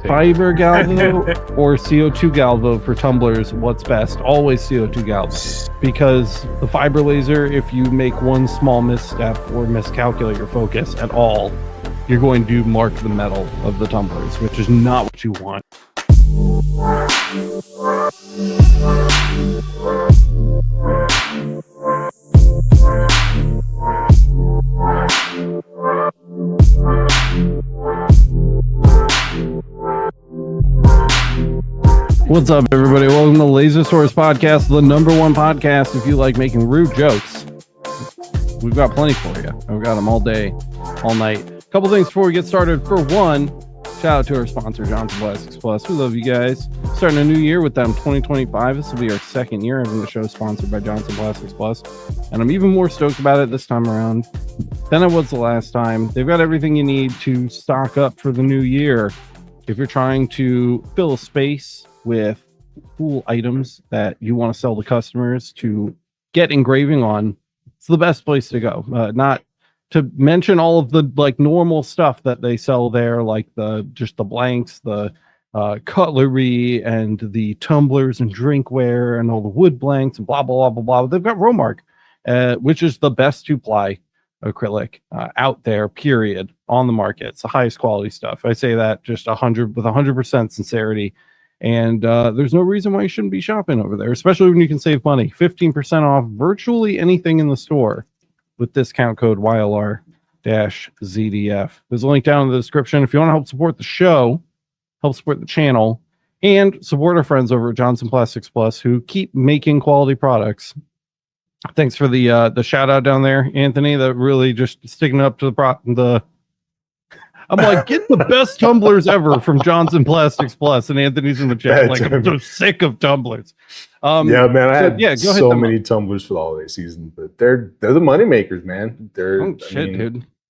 Fiber Galvo or CO2 Galvo for tumblers, what's best? Always CO2 Galvo, because the fiber laser, if you make one small misstep or miscalculate your focus at all, you're going to mark the metal of the tumblers, which is not what you want. What's up, everybody? Welcome to Laser Source Podcast, the #1 podcast if you like making rude jokes. We've got plenty for you. I've got them all day, all night. A couple things before we get started. For one, shout out to our sponsor, Johnson Plastics Plus. We love you guys. Starting a new year with them, 2025. This will be our second year having the show sponsored by Johnson Plastics Plus, and I'm even more stoked about it this time around than I was the last time. They've got everything you need to stock up for the new year. If you're trying to fill a space with cool items that you want to sell to customers to get engraving on, it's the best place to go. Not to mention all of the like normal stuff that they sell there, like the blanks, the cutlery, and the tumblers and drinkware, and all the wood blanks and blah blah blah blah blah. They've got Romark, which is the best 2-ply acrylic out there, period, on the market. It's the highest quality stuff. I say that just 100% sincerity. And there's no reason why you shouldn't be shopping over there, especially when you can save money. 15% off virtually anything in the store with discount code YLR-ZDF. There's a link down in the description if you want to help support the show, help support the channel, and support our friends over at Johnson Plastics Plus who keep making quality products. Thanks for the shout out down there, Anthony. That really just sticking up to the I'm like, get the best tumblers ever from Johnson Plastics Plus, and Anthony's in the chat. Like, I'm so sick of tumblers. Yeah, man, I had so many tumblers for the holiday season, but they're the money makers, man. Dude.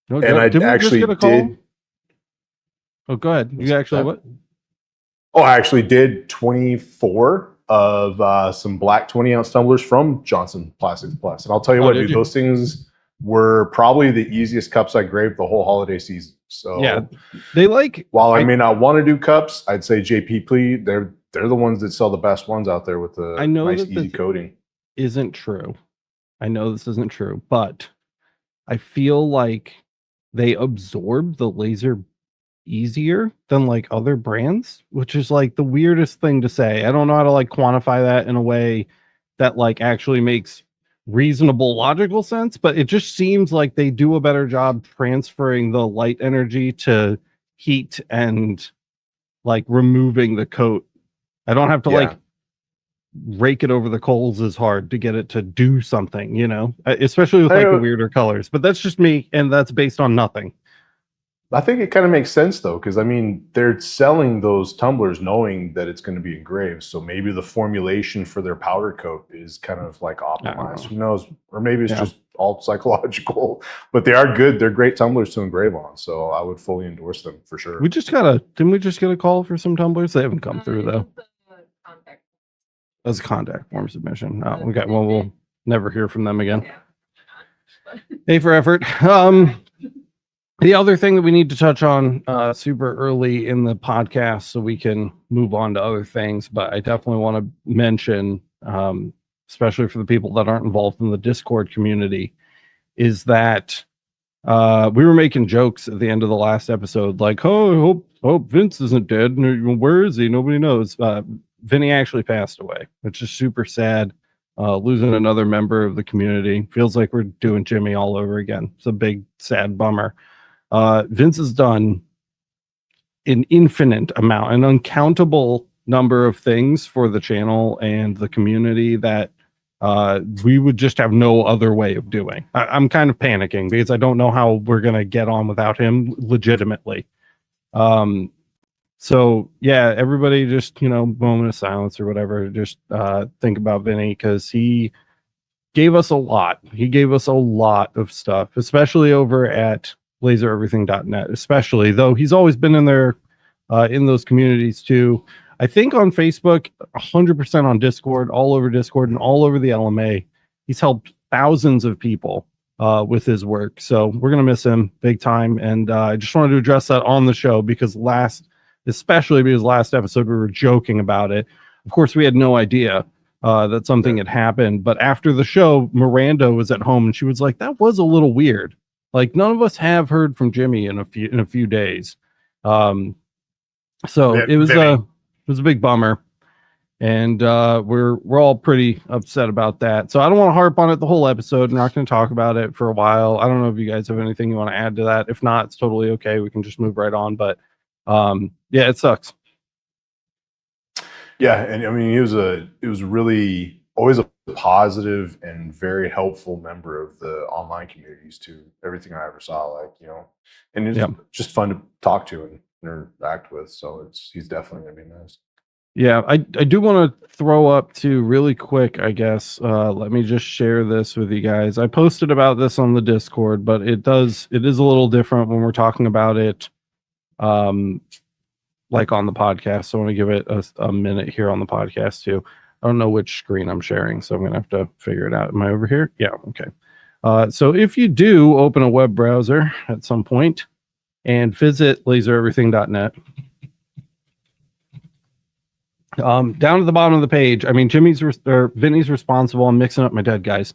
No, and I actually did. Oh, go ahead. You actually what? Oh, I actually did 24 of some black 20-ounce tumblers from Johnson Plastics Plus, and I'll tell you what, dude, those things were probably the easiest cups I graved the whole holiday season. So yeah, they like. While I may not want to do cups, I'd say JP, they're the ones that sell the best ones out there with the nice easy coating. Isn't true. I know this isn't true, but I feel like they absorb the laser easier than like other brands, which is like the weirdest thing to say. I don't know how to like quantify that in a way that like actually makes reasonable logical sense, but it just seems like they do a better job transferring the light energy to heat and like removing the coat. I don't have to like rake it over the coals as hard to get it to do something, you know, especially with like the weirder colors. But that's just me, and that's based on nothing. I think it kind of makes sense though, because I mean, they're selling those tumblers knowing that it's going to be engraved. So maybe the formulation for their powder coat is kind of like optimized. Who knows? Or maybe it's just all psychological. But they are good. They're great tumblers to engrave on. So I would fully endorse them for sure. Didn't we just get a call for some tumblers? They haven't come through though. That's a contact form submission. Oh, okay. Well, we'll never hear from them again. A for effort. The other thing that we need to touch on super early in the podcast so we can move on to other things, but I definitely want to mention, especially for the people that aren't involved in the Discord community, is that we were making jokes at the end of the last episode, like, oh, I hope Vince isn't dead. Where is he? Nobody knows. Vinny actually passed away, which is super sad. Losing another member of the community. Feels like we're doing Jimmy all over again. It's a big, sad bummer. Vince has done an infinite amount, an uncountable number of things for the channel and the community that we would just have no other way of doing. I'm kind of panicking because I don't know how we're going to get on without him legitimately. So yeah, everybody just, moment of silence or whatever. Just think about Vinny, because he gave us a lot. He gave us a lot of stuff, especially over at lasereverything.net, especially, though he's always been in there in those communities too. I think on Facebook, 100% on Discord, all over Discord and all over the LMA. He's helped thousands of people with his work. So we're going to miss him big time. And I just wanted to address that on the show because last especially because last episode we were joking about it. Of course, we had no idea that something had happened. But after the show, Miranda was at home and she was like, "That was a little weird. Like none of us have heard from Jimmy in a few days." So it was a big bummer. And we're all pretty upset about that. So I don't want to harp on it the whole episode. We're not going to talk about it for a while. I don't know if you guys have anything you want to add to that. If not, it's totally okay. We can just move right on. But yeah, it sucks. Yeah, and I mean, he was really always a positive and very helpful member of the online communities too. Everything I ever saw, like, you know, and it's just fun to talk to and interact with. So he's definitely gonna be nice. Yeah, I do want to throw up too really quick, I guess. Let me just share this with you guys. I posted about this on the Discord, but it is a little different when we're talking about it like on the podcast. So I want to give it a minute here on the podcast too. I don't know which screen I'm sharing, so I'm gonna have to figure it out. Am I over here? Yeah, okay. So if you do open a web browser at some point and visit lasereverything.net, down at the bottom of the page, I mean, Vinny's responsible. I'm mixing up my dead guys.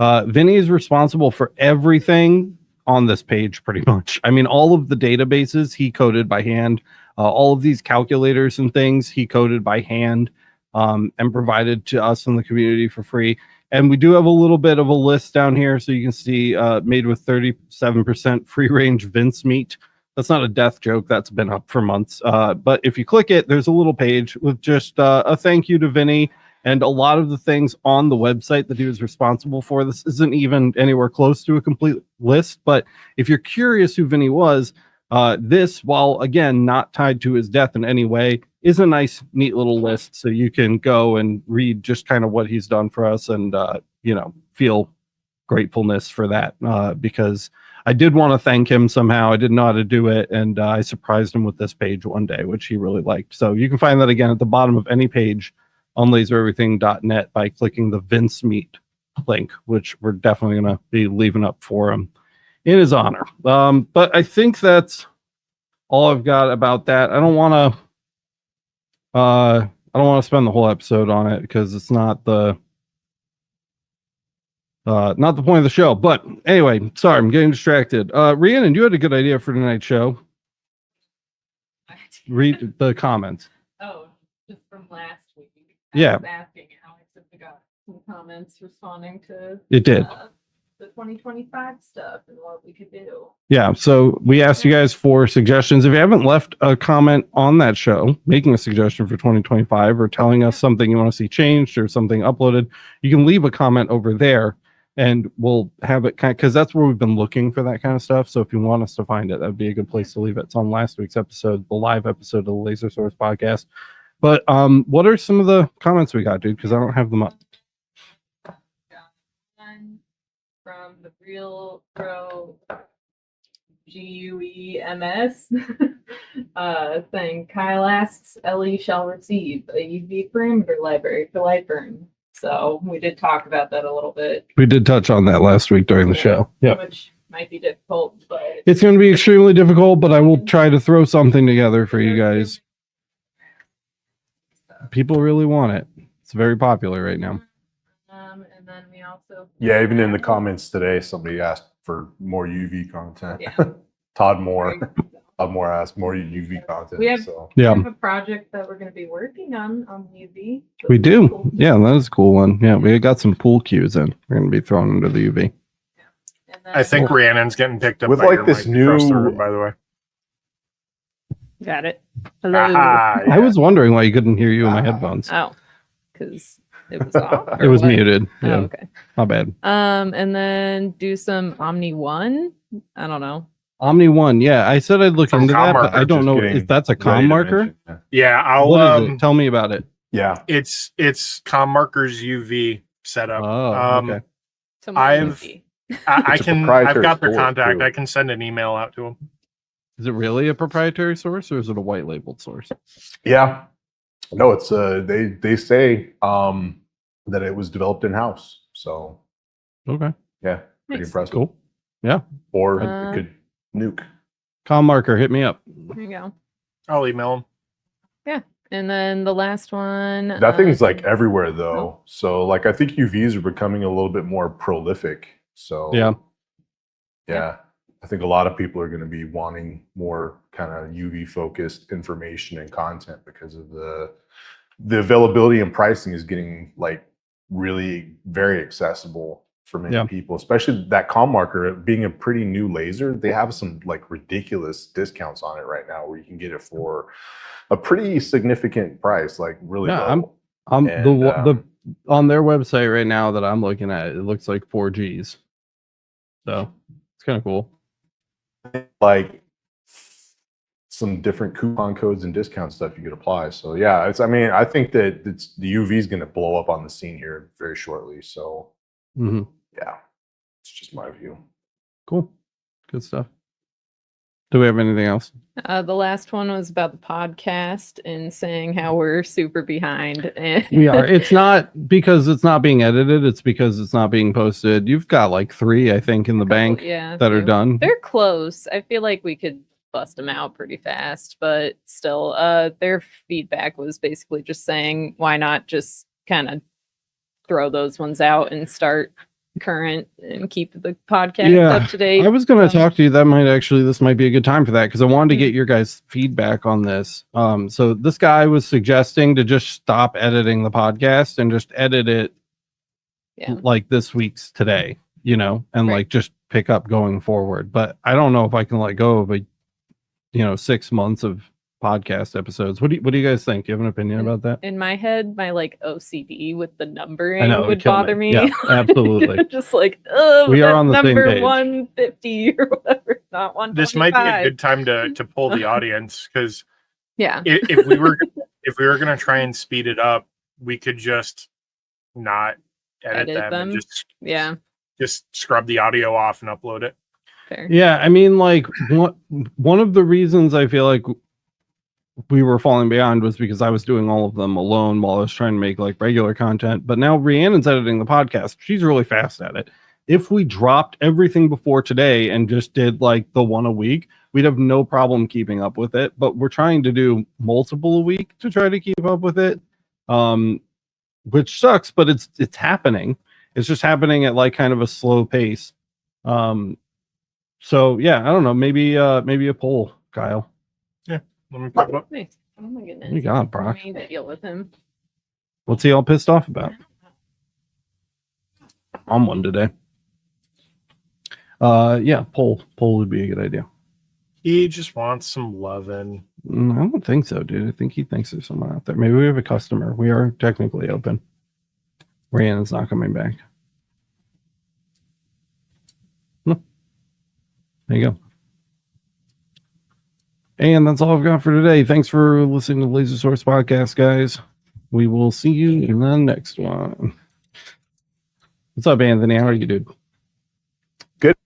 Vinny is responsible for everything on this page, pretty much. I mean, all of the databases he coded by hand. All of these calculators and things he coded by hand and provided to us in the community for free. And we do have a little bit of a list down here, so you can see made with 37% free range Vince meat. That's not a death joke. That's been up for months. But if you click it, there's a little page with just a thank you to Vinny and a lot of the things on the website that he was responsible for. This isn't even anywhere close to a complete list. But if you're curious who Vinny was, this, while again not tied to his death in any way, is a nice, neat little list. So you can go and read just kind of what he's done for us and, feel gratefulness for that because I did want to thank him somehow. I didn't know how to do it, and I surprised him with this page one day, which he really liked. So you can find that again at the bottom of any page on lasereverything.net by clicking the Vince Meat link, which we're definitely going to be leaving up for him in his honor. But I think that's all I've got about that. I don't want to spend the whole episode on it because it's not the point of the show. But anyway, sorry, I'm getting distracted. Rhiannon, you had a good idea for tonight's show. Read the comments. Oh, just from last week. Yeah. I was asking Alex if we got some comments responding to It did. The 2025 stuff and what we could do. Yeah, so we asked you guys for suggestions. If you haven't left a comment on that show, making a suggestion for 2025 or telling us something you want to see changed or something uploaded, you can leave a comment over there and we'll have it because that's where we've been looking for that kind of stuff. So if you want us to find it, that'd be a good place to leave it. It's on last week's episode, the live episode of the Laser Source podcast. But what are some of the comments we got, dude? Because I don't have them up. One from the Real Pro GUEMS saying Kyle asks Ellie shall receive a UV parameter library for Lightburn. So we did talk about that a little bit. We did touch on that last week during the show. Yeah, which might be difficult, but it's going to be extremely difficult. But I will try to throw something together for you guys. People really want it. It's very popular right now. And then we also even in the comments today, somebody asked for more UV content. Yeah. Todd Moore asked more UV content. We have a project that we're going to be working on UV. So we do. cool. Yeah, that is a cool one. Yeah, we got some pool cues in. We're going to be thrown into the UV. And then I think Rhiannon's getting picked up with by like your this mic across the room, new. by the way. got it. Hello. Yeah. I was wondering why you couldn't hear you in my headphones. Oh, because it was off. It was muted. Oh, Yeah, okay. not bad. And then do some Omni One. I don't know. Omni One. Yeah, I said I'd look Some into that, comm but I don't know if that's a comm marker. Yeah, I'll What is it? Tell me about it. Yeah. it's comm markers UV setup. Oh, okay. So I've It's a I've proprietary got their source, contact. too. I can send an email out to them. Is it really a proprietary source or is it a white labeled source? Yeah. No, it's they say that it was developed in house. So Okay, yeah, pretty Nice. impressive. cool. Yeah, Or Uh, it could nuke. comm marker, hit me up. There you go. I'll email him. And then the last one. That thing's like everywhere though. Oh. So like I think UVs are becoming a little bit more prolific. So yeah. I think a lot of people are going to be wanting more kind of UV focused information and content because of the availability and pricing is getting like really very accessible for many people, especially that comm marker being a pretty new laser. They have some like ridiculous discounts on it right now where you can get it for a pretty significant price, like really low. On their website right now that I'm looking at, it looks like 4Gs. So it's kind of cool. Like some different coupon codes and discount stuff you could apply. So yeah, I think that the UV is going to blow up on the scene here very shortly. So yeah, it's just my view. Cool. Good stuff. Do we have anything else? The last one was about the podcast and saying how we're super behind. We are. It's not because it's not being edited. It's because it's not being posted. You've got like 3, I think, in the bank that are done. They're close. I feel like we could bust them out pretty fast, but still, their feedback was basically just saying, why not just kind of throw those ones out and start current and keep the podcast up to date. I was going to talk to you. This might be a good time for that because I wanted to get your guys' feedback on this. So this guy was suggesting to just stop editing the podcast and just edit it like this week's today, and like just pick up going forward. But I don't know if I can let go of 6 months of podcast episodes. What do you guys think? Do you have an opinion about that? In my head, my like OCD with the numbering would bother me. Yeah, absolutely. Just like, we are on the same number page. 150 or whatever, not 125. This might be a good time to pull the audience because if we were gonna try and speed it up, we could just not edit them. And just scrub the audio off and upload it. Fair. Yeah, I mean, like one of the reasons I feel like we were falling behind was because I was doing all of them alone while I was trying to make like regular content. But now Rhiannon's editing the podcast. She's really fast at it. If we dropped everything before today and just did like the one a week, we'd have no problem keeping up with it. But we're trying to do multiple a week to try to keep up with it, which sucks. But it's happening. It's just happening at like kind of a slow pace. So yeah, I don't know. Maybe a poll, Kyle. Yeah. Let me pop up. Nice. Oh my goodness. You got it, Brock. I need to deal with him. What's he all pissed off about? I'm one today. Yeah, poll would be a good idea. He just wants some loving. I don't think so, dude. I think he thinks there's someone out there. Maybe we have a customer. We are technically open. Rhiannon's not coming back. There you go. And that's all I've got for today. Thanks for listening to the Laser Source Podcast, guys. We will see you in the next one. What's up, Anthony? How are you, dude? Good,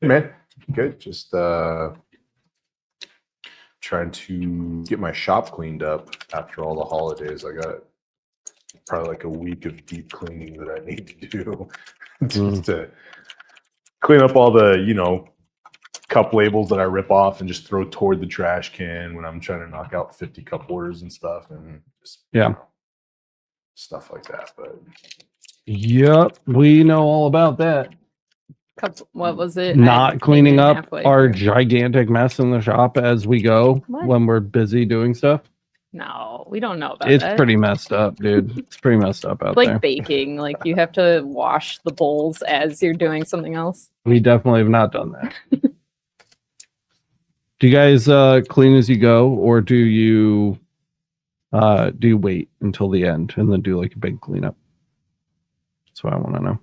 man. Good. Just trying to get my shop cleaned up after all the holidays. I got probably like a week of deep cleaning that I need to do just to clean up all the, cup labels that I rip off and just throw toward the trash can when I'm trying to knock out 50 cup orders and stuff, and just stuff like that. But yep, we know all about that. What was it? Not cleaning up our gigantic mess in the shop as we go when we're busy doing stuff. No, we don't know about It's that. pretty messed up, dude. It's pretty messed up out like there. Baking, like you have to wash the bowls as you're doing something else. We definitely have not done that. Do you guys clean as you go, or do you wait until the end and then do like a big cleanup? That's what I want to know.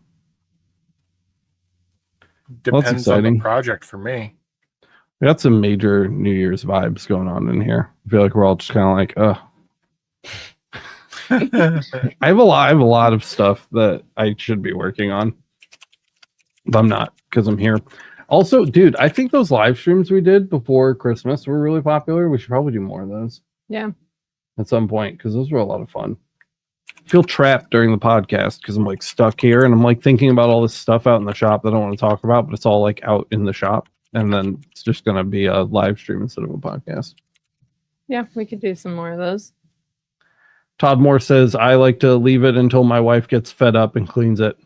Depends on the project for me. We got some major New Year's vibes going on in here. I feel like we're all just kind of like, I have a lot of stuff that I should be working on, but I'm not because I'm here. Also, dude, I think those live streams we did before Christmas were really popular. We should probably do more of those. Yeah. At some point, because those were a lot of fun. I feel trapped during the podcast because I'm like stuck here and I'm like thinking about all this stuff out in the shop that I don't want to talk about, but it's all like out in the shop. And then it's just going to be a live stream instead of a podcast. Yeah, we could do some more of those. Todd Moore says, I like to leave it until my wife gets fed up and cleans it.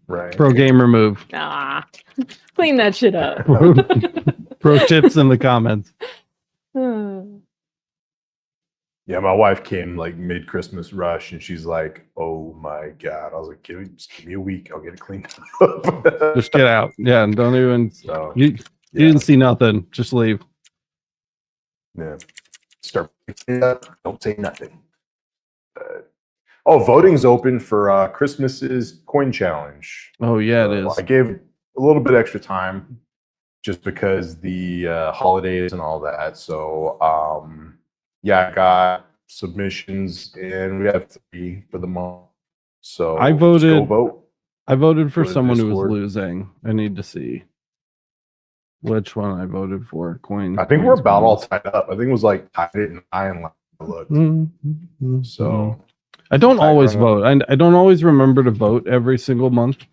Right. Pro gamer move. Clean that shit up. Pro tips in the comments. Yeah, my wife came like mid-Christmas rush, and she's like, "Oh my god!" I was like, just give me a week, I'll get it cleaned up." Just get out. Yeah, and don't even. So, You didn't see nothing. Just leave. Yeah. Start picking it up. Don't say nothing. Voting's open for Christmas's coin challenge. Oh yeah, it is. I gave a little bit extra time just because the holidays and all that. So I got submissions, and we have 3 for the month. So I voted. just go vote. I voted for Go to someone who was Discord. losing. I need to see which one I voted for. Coin. I think we're about all tied up. I think it was like tied it and I and looked. So I don't always vote. I don't always remember to vote every single month,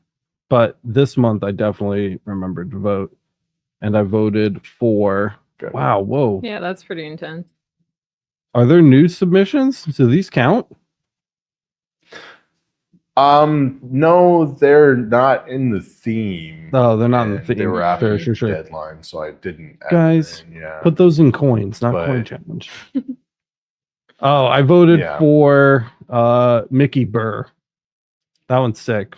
but this month I definitely remembered to vote, and I voted for. Good. Wow! Whoa! Yeah, that's pretty intense. Are there new submissions? Do these count? No, they're not in the theme. No, they're not in the theme. They were after Sure. deadline, so I didn't. Guys, yeah. put those in coins, not coin challenge. Oh, I voted for Mickey Burr. That one's sick.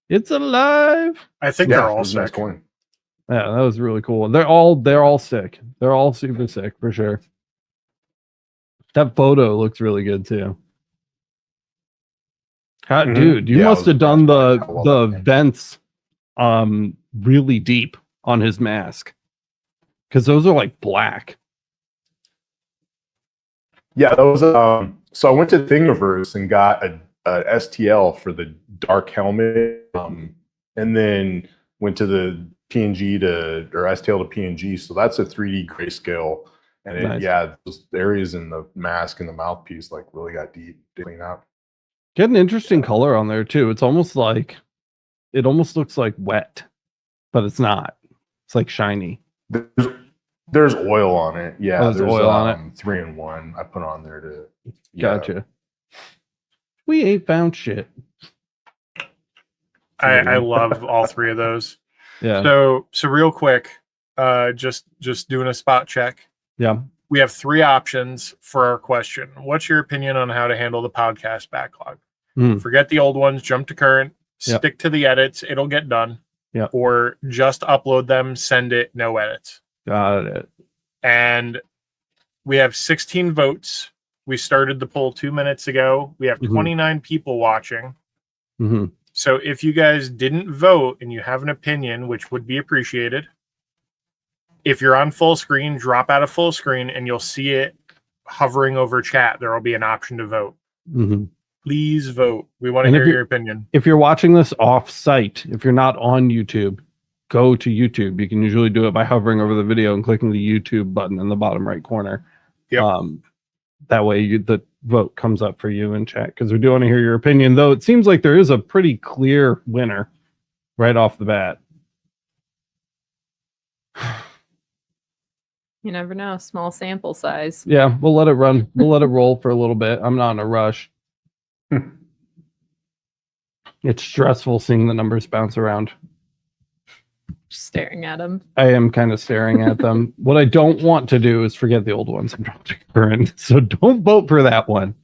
It's alive. I think they're all sick. Nice coin. Yeah, that was really cool. They're all sick. They're all super sick for sure. That photo looks really good too. Dude, you must have done the vents really deep on his mask, because those are like black. Yeah, that was so I went to Thingiverse and got a STL for the dark helmet, and then went to the PNG or STL to PNG. So that's a 3D grayscale, and Nice. those areas in the mask and the mouthpiece like really got deep clean out. Get an interesting color on there too. It almost looks like wet, but it's not. It's like shiny. There's oil on it. Yeah, there's oil on it. 3-in-1 I put on there to. Gotcha. We ain't found shit. I love all 3 of those. Yeah. So real quick, just doing a spot check. Yeah. We have 3 options for our question. What's your opinion on how to handle the podcast backlog? Forget the old ones, jump to current, stick to the edits, it'll get done. Yeah. Or just upload them, send it, no edits. Got it. And we have 16 votes. We started the poll 2 minutes ago. We have 29 people watching. So if you guys didn't vote and you have an opinion, which would be appreciated, if you're on full screen, drop out of full screen and you'll see it hovering over chat. There will be an option to vote. Please vote. We want to hear your opinion. If you're watching this off site, if you're not on YouTube, go to YouTube. You can usually do it by hovering over the video and clicking the YouTube button in the bottom right corner. Yep. That way the vote comes up for you in chat, because we do want to hear your opinion, though it seems like there is a pretty clear winner right off the bat. You never know. Small sample size. Yeah, we'll let it run. We'll let it roll for a little bit. I'm not in a rush. It's stressful seeing the numbers bounce around. Staring at them. I am kind of staring at them. What I don't want to do is forget the old ones. I'm trying to current, so don't vote for that one.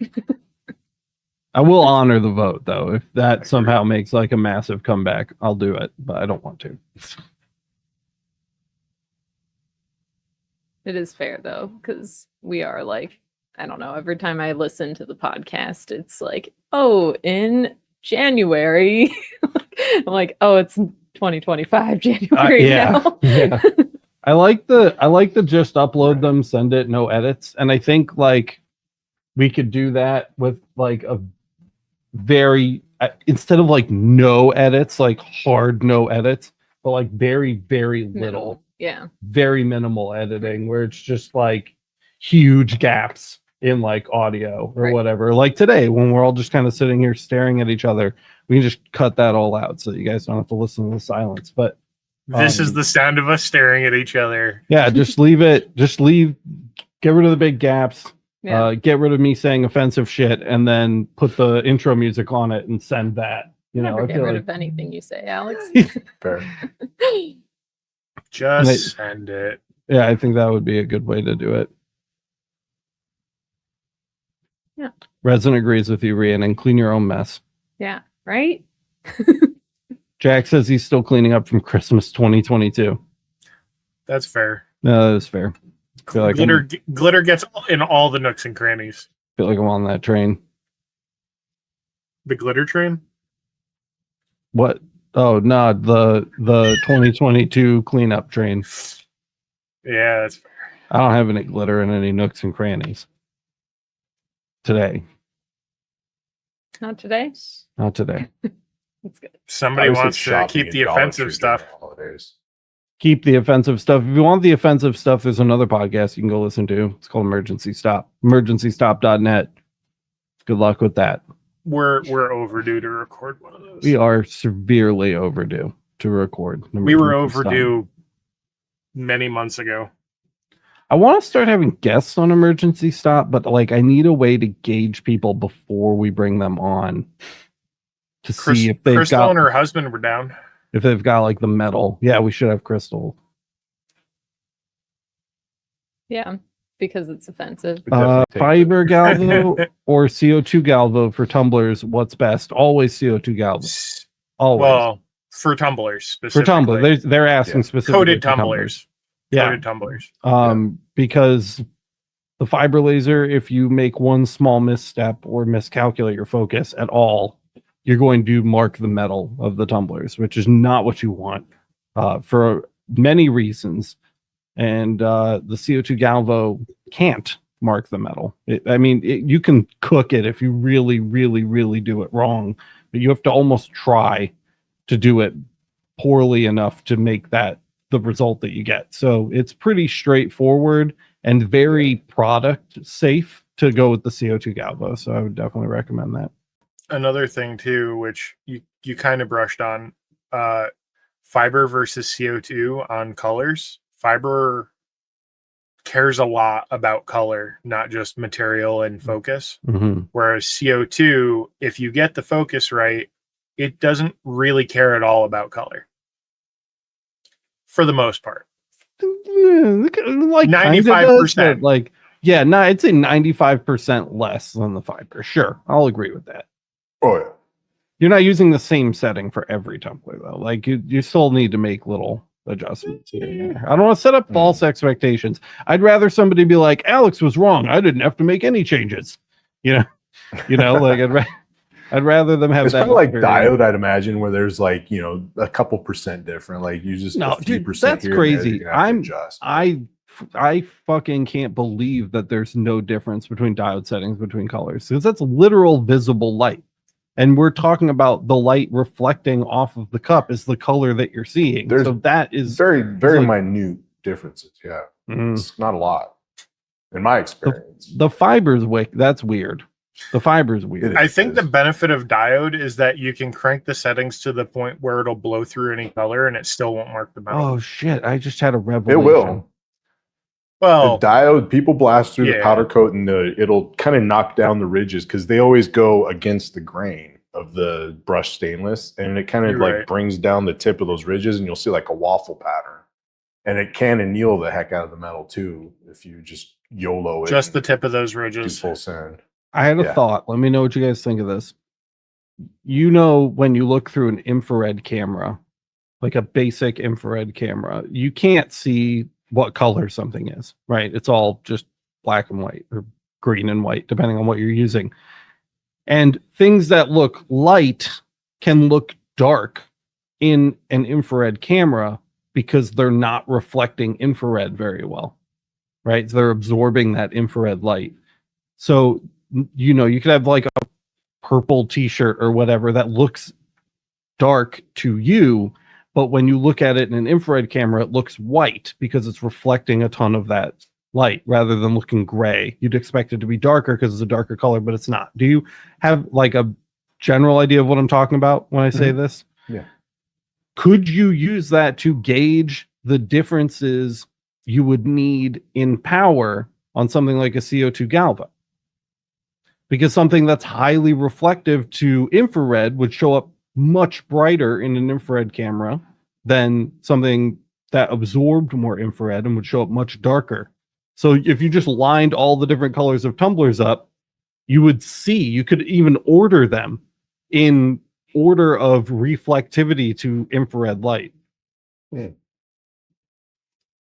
I will honor the vote, though. If that somehow makes like a massive comeback, I'll do it, but I don't want to. It is fair, though, because we are like, I don't know, every time I listen to the podcast, it's like, oh, in January. I'm like, oh, it's 2025 January now. Yeah. I like the just upload them, send it, no edits. And I think like we could do that with like a very, instead of like no edits, like hard no edits, but like very, very little. Yeah. Very minimal editing where it's just like huge gaps in like audio or whatever. Like today, when we're all just kind of sitting here staring at each other, we can just cut that all out so that you guys don't have to listen to the silence. But this is the sound of us staring at each other. Yeah, just leave it. Just leave Get rid of the big gaps. Yeah. Get rid of me saying offensive shit, and then put the intro music on it and send that. Never get rid of anything you say, Alex. Fair. Just send it. Yeah, I think that would be a good way to do it. Yeah. Resin agrees with you, Rhiannon. Clean your own mess. Yeah, right? Jack says he's still cleaning up from Christmas 2022. That's fair. No, that is fair. Glitter gets in all the nooks and crannies. Feel like I'm on that train. The glitter train? What? Oh no, the 2022 cleanup train. Yeah, that's fair. I don't have any glitter in any nooks and crannies today. Not today. Not today. That's good. Somebody wants to keep the offensive stuff. Keep the offensive stuff. If you want the offensive stuff, there's another podcast you can go listen to. It's called Emergency Stop. Emergencystop.net. Good luck with that. We're overdue to record one of those. We are severely overdue to record. We were overdue many months ago. I want to start having guests on Emergency Stop, but like I need a way to gauge people before we bring them on to see if they've Crystal got and her husband were down. If they've got like the metal. Yeah, we should have Crystal. Yeah, because it's offensive. Fiber Galvo or CO2 Galvo for tumblers. What's best? Always CO2 Galvo. Always. Well, for tumblers specifically. For tumblers, they're asking specifically coated for tumblers. Yeah. Coated tumblers. Because the fiber laser, if you make one small misstep or miscalculate your focus at all, you're going to mark the metal of the tumblers, which is not what you want for many reasons. And the CO2 Galvo can't mark the metal. You can cook it if you really, really, really do it wrong, but you have to almost try to do it poorly enough to make that the result that you get. So it's pretty straightforward and very product safe to go with the CO2 Galvo. So I would definitely recommend that. Another thing too, which you kind of brushed on, fiber versus CO2 on colors. Fiber cares a lot about color, not just material and focus. Mm-hmm. Whereas CO2, if you get the focus right, it doesn't really care at all about color. For the most part. Like 95%. Like, yeah, no, I'd say 95% less than the fiber. Sure, I'll agree with that. Oh yeah. You're not using the same setting for every tumbler though. Like you still need to make little adjustments here and there. I don't want to set up false expectations. I'd rather somebody be like, Alex was wrong. I didn't have to make any changes. Like I'd rather them have it's that. It's kind of like diode, I'd imagine, where there's like, a couple percent different. Like you just no, dude, that's crazy. I fucking can't believe that there's no difference between diode settings between colors, because that's literal visible light. And we're talking about the light reflecting off of the cup is the color that you're seeing. So that is very, very minute differences. Yeah. It's not a lot in my experience. The fiber's that's weird. The fiber's weird. I think the benefit of diode is that you can crank the settings to the point where it'll blow through any color and it still won't mark the metal. Oh shit, I just had a revelation. It will. Well, the diode, people blast through the powder coat and it'll kind of knock down the ridges because they always go against the grain of the brushed stainless, and it kind of brings down the tip of those ridges, and you'll see like a waffle pattern. And it can anneal the heck out of the metal too if you just YOLO it. Just the tip of those ridges. Full send. I had a thought. Let me know what you guys think of this. When you look through an infrared camera, like a basic infrared camera, you can't see what color something is, right? It's all just black and white or green and white, depending on what you're using. And things that look light can look dark in an infrared camera because they're not reflecting infrared very well, right? So they're absorbing that infrared light. So, you could have like a purple t-shirt or whatever that looks dark to you, but when you look at it in an infrared camera, it looks white because it's reflecting a ton of that light rather than looking gray. You'd expect it to be darker because it's a darker color, but it's not. Do you have like a general idea of what I'm talking about when I say this? Yeah. Could you use that to gauge the differences you would need in power on something like a CO2 Galvo. Because something that's highly reflective to infrared would show up much brighter in an infrared camera than something that absorbed more infrared and would show up much darker. So if you just lined all the different colors of tumblers up, you would see, you could even order them in order of reflectivity to infrared light. Yeah.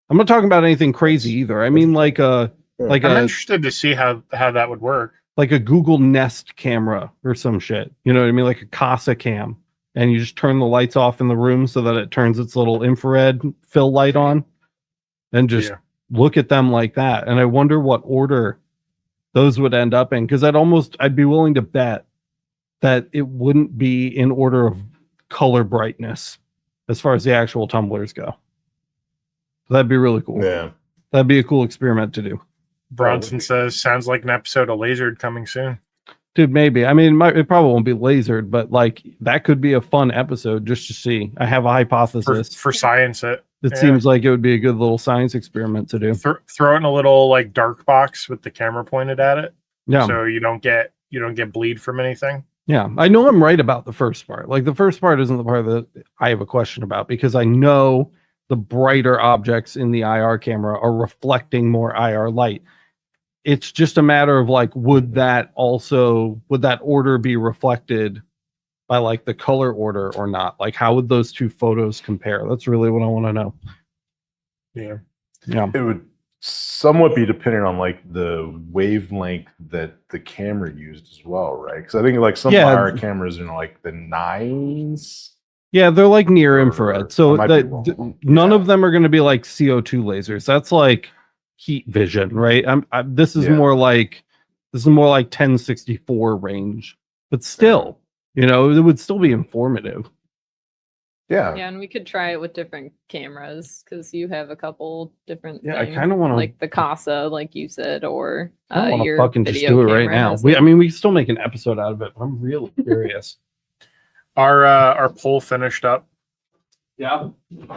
I'm not talking about anything crazy either. I mean, like I'm interested to see how that would work. Like a Google Nest camera or some shit. You know what I mean? Like a Casa cam. And you just turn the lights off in the room so that it turns its little infrared fill light on. And just look at them like that. And I wonder what order those would end up in. Because I'd be willing to bet that it wouldn't be in order of color brightness as far as the actual tumblers go. That'd be really cool. Yeah. That'd be a cool experiment to do. Bronson says, sounds like an episode of Lasered coming soon. Dude, maybe. I mean, it probably won't be lasered, but like that could be a fun episode just to see. I have a hypothesis. For science, it seems like it would be a good little science experiment to do. Throw it in a little like dark box with the camera pointed at it. Yeah. So you don't get bleed from anything. Yeah. I know I'm right about the first part. Like the first part isn't the part that I have a question about because I know the brighter objects in the IR camera are reflecting more IR light. It's just a matter of like, would that order be reflected by like the color order or not? Like, how would those two photos compare? That's really what I want to know. Yeah. Yeah. It would somewhat be dependent on like the wavelength that the camera used as well, right? Because I think like some IR cameras are in like the 9s. Yeah, they're like near infrared. So none of them are going to be like CO2 lasers. That's like heat vision, right? This is more like 1064 range, but still, you know, it would still be informative. Yeah. Yeah, and we could try it with different cameras because you have a couple different things. I kind of want to like the Casa, like you said, or I want to your fucking just do it right now. We can still make an episode out of it, but I'm really curious. Our poll finished up. Yeah.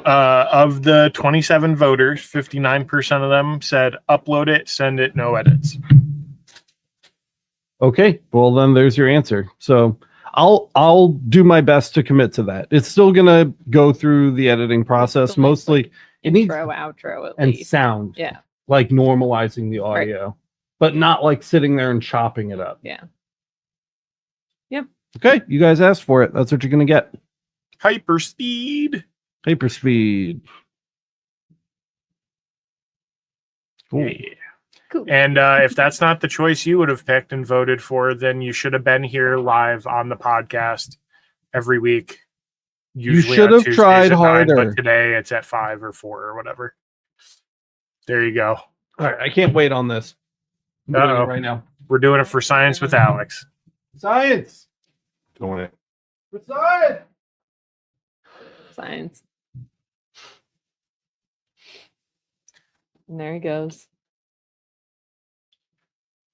Of the 27 voters, 59% of them said upload it, send it, no edits. Okay, well then there's your answer. So I'll do my best to commit to that. It's still gonna go through the editing process. Mostly it needs outro at and least. sound. Yeah. Like normalizing the audio, but not like sitting there and chopping it up. Yeah. Yep. Okay, you guys asked for it. That's what you're gonna get. Hyperspeed. Hyperspeed. Cool. Yeah. Cool. And if that's not the choice you would have picked and voted for, then you should have been here live on the podcast every week. Usually you should have Tuesdays tried at 9, harder. but today it's at 5 or 4 or whatever. There you go. All right, I can't wait on this. I'm doing it right now. We're doing it for Science with Alex. Science. Doing it. For science. Science. And there he goes.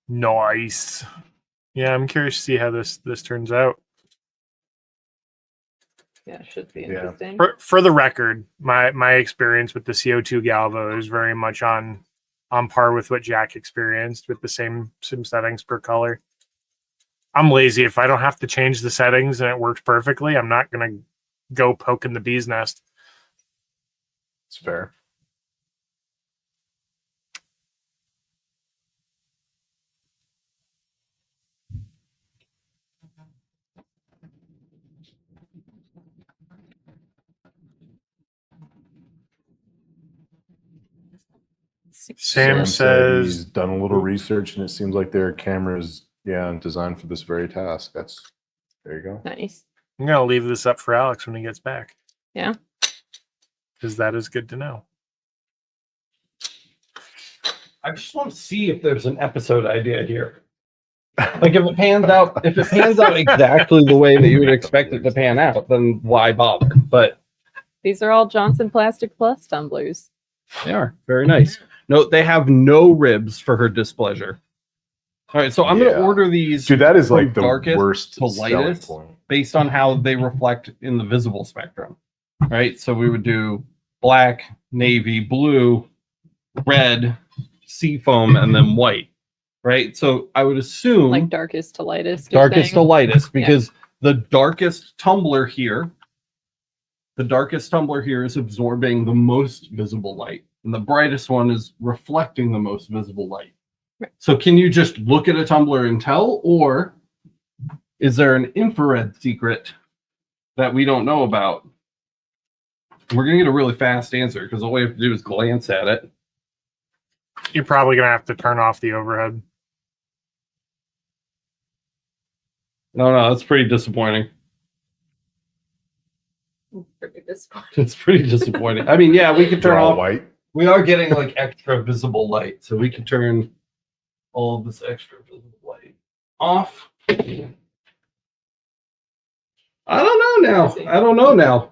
Nice. Yeah, I'm curious to see how this turns out. Yeah, it should be interesting. For the record, my experience with the CO2 Galvo is very much on par with what Jack experienced with the same settings per color. I'm lazy. If I don't have to change the settings and it works perfectly, I'm not going to go poking the bee's nest. It's fair. Sam says he's done a little research and it seems like their cameras, designed for this very task. There you go. Nice. I'm going to leave this up for Alex when he gets back. Yeah. Because that is good to know. I just want to see if there's an episode idea here. Like if it pans out exactly the way that you would expect it to pan out, then why bother? But these are all Johnson Plastic Plus tumblers. They are very nice. No, they have no ribs for her displeasure. All right, so I'm going to order these. Dude, that is like the darkest worst to lightest based on how they reflect in the visible spectrum. Right, so we would do black, navy, blue, red, seafoam and then white, right? So I would assume like darkest to lightest. Darkest to lightest, because the darkest tumbler here is absorbing the most visible light, and the brightest one is reflecting the most visible light. Right. So can you just look at a tumbler and tell, or is there an infrared secret that we don't know about? We're going to get a really fast answer because all we have to do is glance at it. You're probably going to have to turn off the overhead. No, that's pretty disappointing. It's pretty disappointing. I mean, yeah, we can turn off white. We are getting like extra visible light, so we can turn all of this extra visible light off. I don't know now.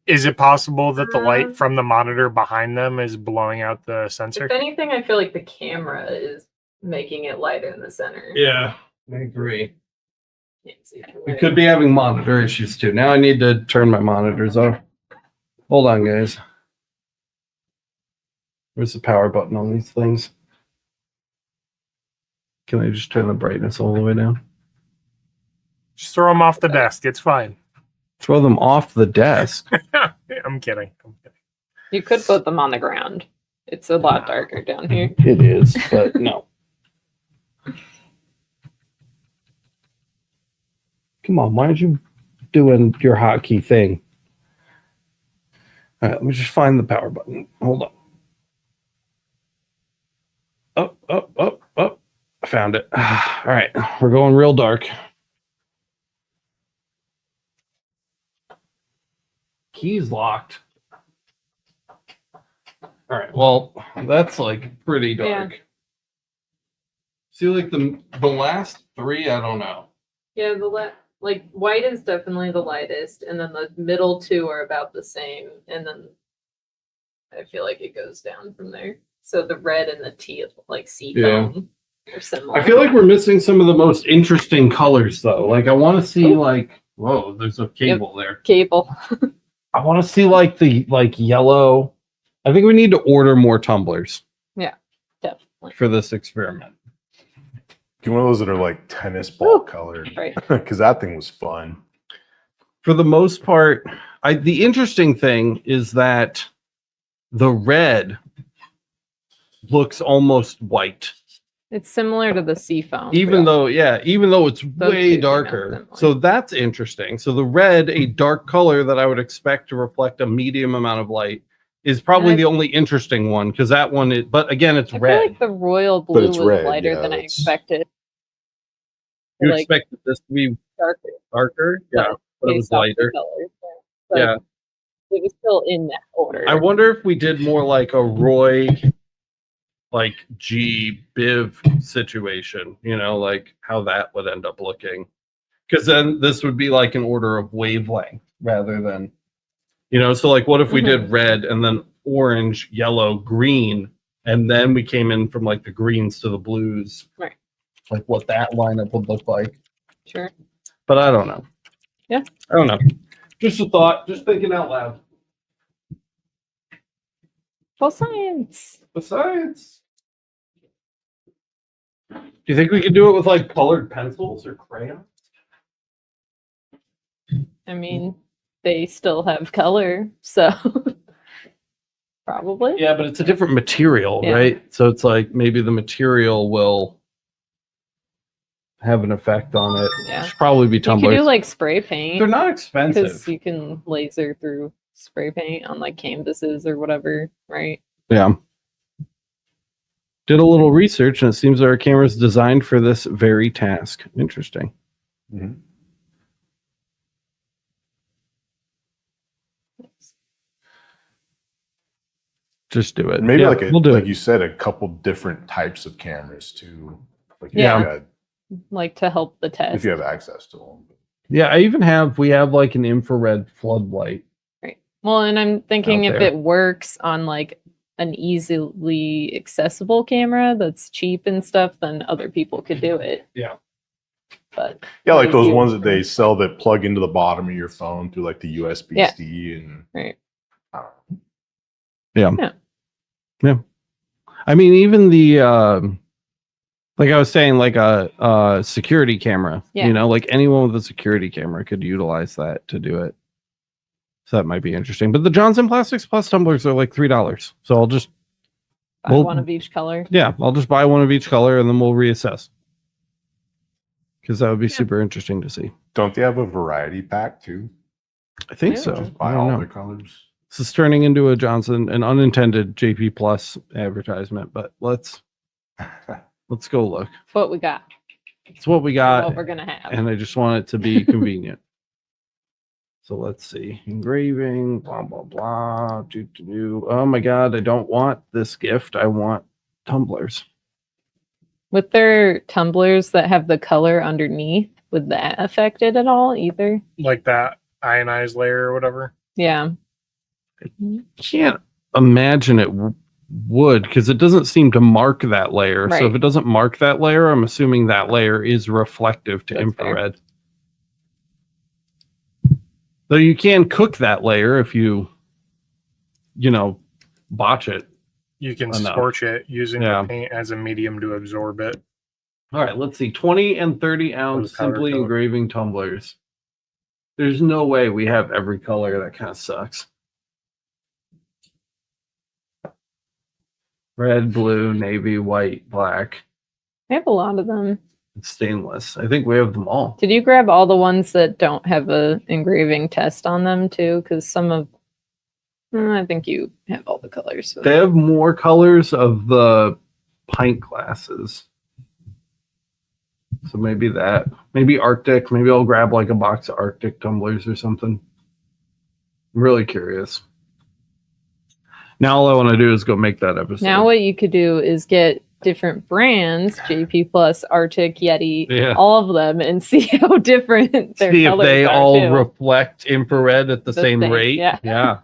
Is it possible that the light from the monitor behind them is blowing out the sensor? If anything, I feel like the camera is making it lighter in the center. Yeah, I agree. We could be having monitor issues too. Now I need to turn my monitors off. Hold on, guys. Where's the power button on these things? Can I just turn the brightness all the way down? Just throw them off the desk. It's fine. Throw them off the desk. I'm kidding. You could put them on the ground. It's a lot darker down here. It is, but no. Come on, why aren't you doing your hotkey thing? All right, let me just find the power button. Hold on. Up. I found it. All right, we're going real dark. Key's locked. All right, well, that's like pretty dark. Yeah. See, like the last three, I don't know. Yeah, like white is definitely the lightest, and then the middle two are about the same, and then I feel like it goes down from there. So the red and the teal, like seafoam, are similar. I feel like we're missing some of the most interesting colors, though. Like I want to see, like, whoa, there's a cable there. Cable. I want to see like the yellow. I think we need to order more tumblers. Yeah, definitely. For this experiment. Get one of those that are like tennis ball colored, Right? Because that thing was fun. For the most part, the interesting thing is that the red looks almost white. It's similar to the seafoam. Even though it's way darker. So that's interesting. So the red, a dark color that I would expect to reflect a medium amount of light, is probably the only interesting one, because that one but again, it's red. I feel like the royal blue was lighter than I expected. You expected this to be darker? Yeah, but it was lighter. Yeah. It was still in that order. I wonder if we did more like a Roy, like G Biv situation, like how that would end up looking. Because then this would be like an order of wavelength rather than, so like what if we did red and then orange, yellow, green, and then we came in from like the greens to the blues. Right. Like what that lineup would look like. Sure. But I don't know. Yeah. I don't know. Just a thought, just thinking out loud. Well, science. Besides, do you think we could do it with like colored pencils or crayons? I mean, they still have color, so probably. Yeah, but it's a different material, right? So it's like maybe the material will have an effect on it. Yeah. It should probably be tumblers. You can do like spray paint. They're not expensive. Because you can laser through spray paint on like canvases or whatever, right? Yeah. Did a little research, and it seems that our camera is designed for this very task. Interesting. Mm-hmm. Just do it. Maybe we'll do like it. you said, a couple different types of cameras too. Like like to help the test. If you have access to them. Yeah, we have like an infrared floodlight. Right. Well, and I'm thinking if there. it works on like an easily accessible camera that's cheap and stuff, then other people could do it. Yeah. But yeah, like those ones that they sell that plug into the bottom of your phone through like the USB-C and right. I don't know. Yeah. I mean, even the like I was saying, like a security camera. Yeah. You know, like anyone with a security camera could utilize that to do it. So that might be interesting. But the Johnson Plastics Plus tumblers are like $3. So I'll just buy one of each color. Yeah, I'll just buy one of each color and then we'll reassess. Because that would be super interesting to see. Don't they have a variety pack too? I think Yeah. so. Just I buy don't all know. the colors. This is turning into an unintended JP Plus advertisement, but let's go look. It's what we got. It's what we got. What we're gonna have. And I just want it to be convenient. So let's see. Engraving, blah, blah, blah. Oh my God, I don't want this gift. I want tumblers. With their tumblers that have the color underneath, would that affect it at all either? Like that ionized layer or whatever? Yeah. Can't imagine it would, because it doesn't seem to mark that layer. Right. So if it doesn't mark that layer, I'm assuming that layer is reflective to That's infrared. Though you can cook that layer if you botch it. You can enough. scorch it using the paint as a medium to absorb it. All right, let's see. 20 and 30 ounce simply engraving tumblers. There's no way we have every color. That kind of sucks. Red, blue, navy, white, black. I have a lot of them. Stainless. I think we have them all. Did you grab all the ones that don't have a engraving test on them too? Because some of, I think you have all the colors. They have more colors of the pint glasses. So maybe that. Maybe Arctic. Maybe I'll grab like a box of Arctic tumblers or something. I'm really curious. Now all I want to do is go make that episode. Now what you could do is get different brands, JP Plus, Arctic, Yeti, all of them, and see how different their see if colors they are all too. reflect infrared at the same rate. Yeah.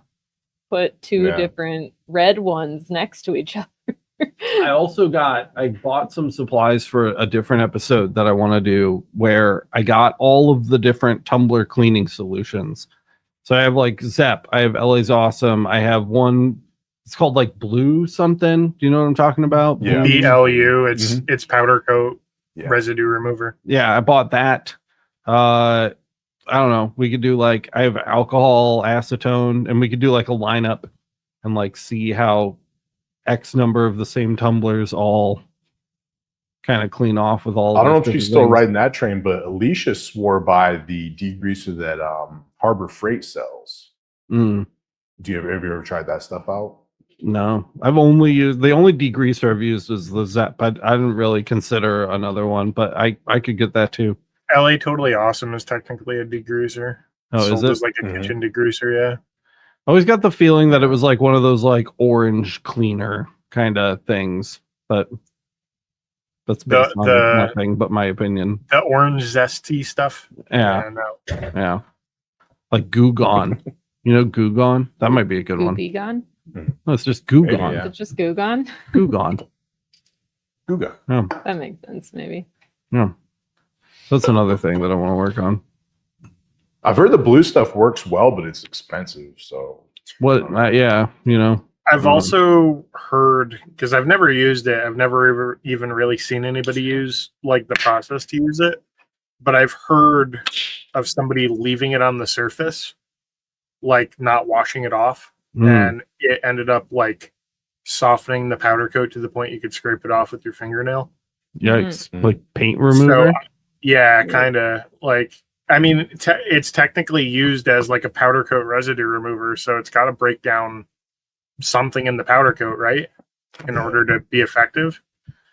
Put two different red ones next to each other. I bought some supplies for a different episode that I want to do where I got all of the different tumbler cleaning solutions. So I have like Zep, I have LA's Awesome, I have one, it's called like Blue something. Do you know what I'm talking about? Yeah. BLU, it's powder coat residue remover. Yeah, I bought that. I don't know. We could do like, I have alcohol, acetone, and we could do like a lineup and like see how X number of the same tumblers all kind of clean off with all. I don't know if she's still riding that train, but Alicia swore by the degreaser that Harbor Freight sells. Mm. Have you ever tried that stuff out? No, I've only used the only degreaser I've used is the Zep. I didn't really consider another one, but I could get that too. LA Totally Awesome is technically a degreaser. Oh, is it? It's like a kitchen degreaser, yeah. I always got the feeling that it was like one of those like orange cleaner kind of things, but that's based on nothing but my opinion. The orange zesty stuff. Yeah. Yeah. Like Goo Gone. You know Goo Gone? That might be a good one. Gone? No, it's just Goo Gone. Is it just Goo Gone? Goo Gone. Googa. Yeah. That makes sense, maybe. Yeah. That's another thing that I want to work on. I've heard the blue stuff works well, but it's expensive. So yeah, you know. I've also heard, because I've never used it, I've never even really seen anybody use like the process to use it, but I've heard of somebody leaving it on the surface, like not washing it off, and it ended up like softening the powder coat to the point you could scrape it off with your fingernail. Yikes. Like paint remover? So, yeah, kind of like, I mean, it's technically used as like a powder coat residue remover, so it's got to break down something in the powder coat, right, in order to be effective.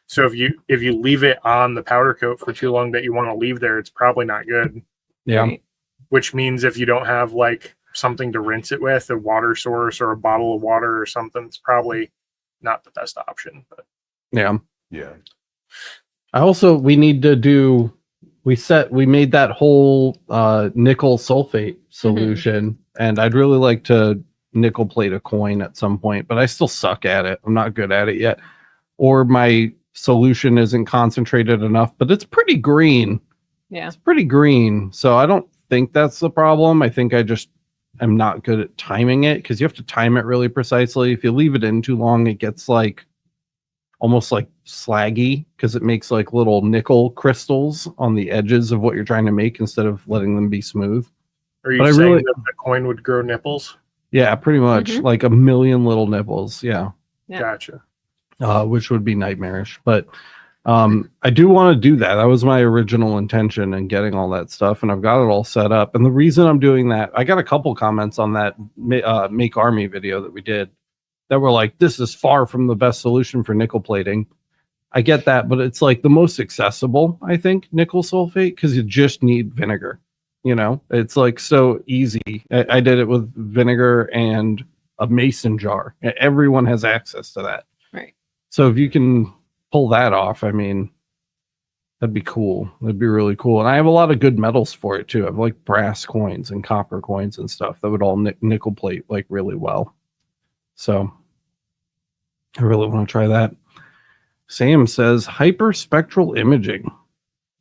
So if you leave it on the powder coat for too long that you want to leave there, it's probably not good. Yeah. Right. Which means if you don't have like something to rinse it with, a water source or a bottle of water or something, it's probably not the best option. But yeah. We need to do. We made that whole nickel sulfate solution, and I'd really like to nickel plate a coin at some point, but I still suck at it. I'm not good at it yet. Or my solution isn't concentrated enough, but it's pretty green. Yeah. It's pretty green. So I don't think that's the problem. I think I just am not good at timing it, because you have to time it really precisely. If you leave it in too long, it gets like almost like slaggy because it makes like little nickel crystals on the edges of what you're trying to make instead of letting them be smooth. Are you saying that the coin would grow nipples? Yeah, pretty much like a million little nipples. Yeah. Gotcha. Which would be nightmarish, but I do want to do that. That was my original intention in getting all that stuff, and I've got it all set up. And the reason I'm doing that, I got a couple comments on that Make Army video that we did that were like, this is far from the best solution for nickel plating. I get that, but it's like the most accessible, I think, nickel sulfate, because you just need vinegar. You know, it's like so easy. I did it with vinegar and a mason jar. Everyone has access to that. Right. So if you can pull that off, I mean, that'd be cool. That'd be really cool. And I have a lot of good metals for it too. I have like brass coins and copper coins and stuff that would all nickel plate like really well. So I really want to try that. Sam says hyperspectral imaging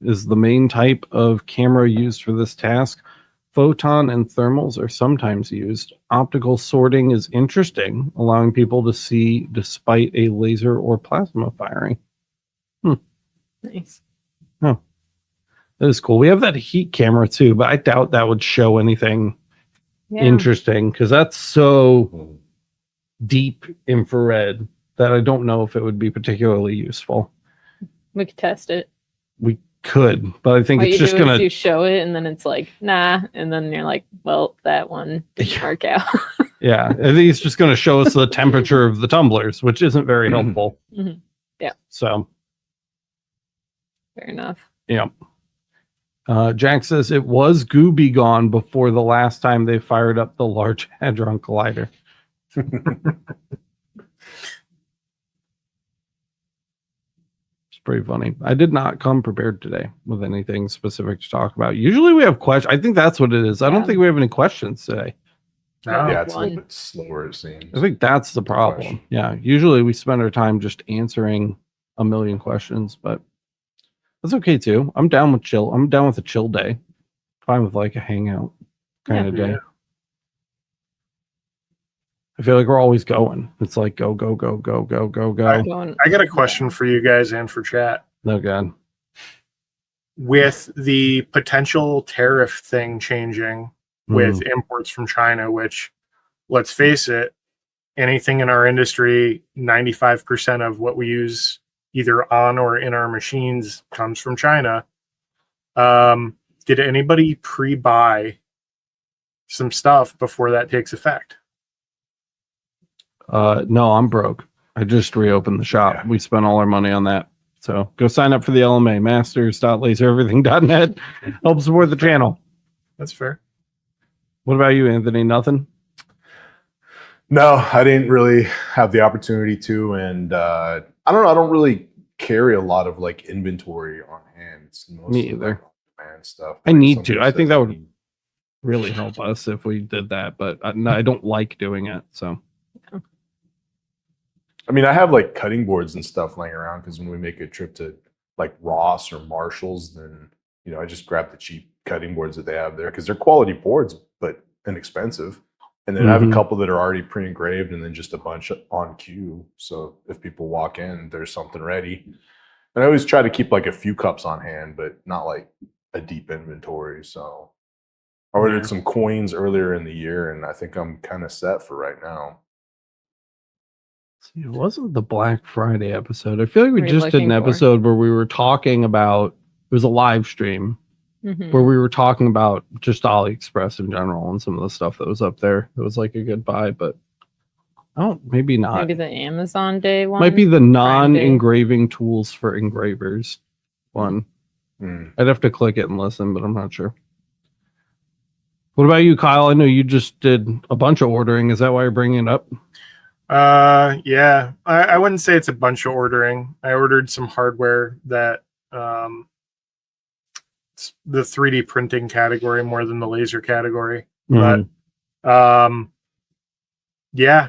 is the main type of camera used for this task. Photon and thermals are sometimes used. Optical sorting is interesting, allowing people to see despite a laser or plasma firing. Nice. Oh, that is cool. We have that heat camera too, but I doubt that would show anything interesting because that's so deep infrared that I don't know if it would be particularly useful. We could test it. We could, but I think what it's just gonna. You show it, and then it's like, nah, and then you're like, well, that one didn't work out. Yeah, I think it's just gonna show us the temperature of the tumblers, which isn't very helpful. Yeah. So. Fair enough. Yeah. Jack says it was gooby gone before the last time they fired up the Large Hadron Collider. Pretty funny. I did not come prepared today with anything specific to talk about. Usually we have questions. I think that's what it is. I don't think we have any questions today. Yeah, it's a little bit slower, it seems. I think that's the problem. Yeah. Usually we spend our time just answering a million questions, but that's okay too. I'm down with chill. I'm down with a chill day. Fine with like a hangout kind of day. Yeah. I feel like we're always going. It's like go. I got a question for you guys and for chat. Oh God. With the potential tariff thing changing with imports from China, which, let's face it, anything in our industry, 95% of what we use either on or in our machines comes from China. Did anybody pre-buy some stuff before that takes effect? No, I'm broke. I just reopened the shop. Yeah. We spent all our money on that. So go sign up for the LMA, masters.lasereverything.net. Help support the channel. That's fair. What about you, Anthony? Nothing? No, I didn't really have the opportunity to. And I don't know. I don't really carry a lot of like inventory on hand. It's me either. Like stuff. I need to. I think that would really help us if we did that. But I don't like doing it. So. I mean, I have like cutting boards and stuff laying around because when we make a trip to like Ross or Marshall's, then, you know, I just grab the cheap cutting boards that they have there because they're quality boards, but inexpensive. And then I have a couple that are already pre-engraved and then just a bunch on queue. So if people walk in, there's something ready. And I always try to keep like a few cups on hand, but not like a deep inventory. So I ordered some coins earlier in the year and I think I'm kind of set for right now. See, it wasn't the Black Friday episode. I feel like we just did an episode where we were talking about, it was a live stream where we were talking about just AliExpress in general and some of the stuff that was up there. It was like a good buy, but maybe not. Maybe the Amazon Day one. Might be the non-engraving tools for engravers one. I'd have to click it and listen, but I'm not sure. What about you, Kyle? I know you just did a bunch of ordering. Is that why you're bringing it up? Yeah, I wouldn't say it's a bunch of ordering. I ordered some hardware that it's the 3D printing category more than the laser category. But yeah,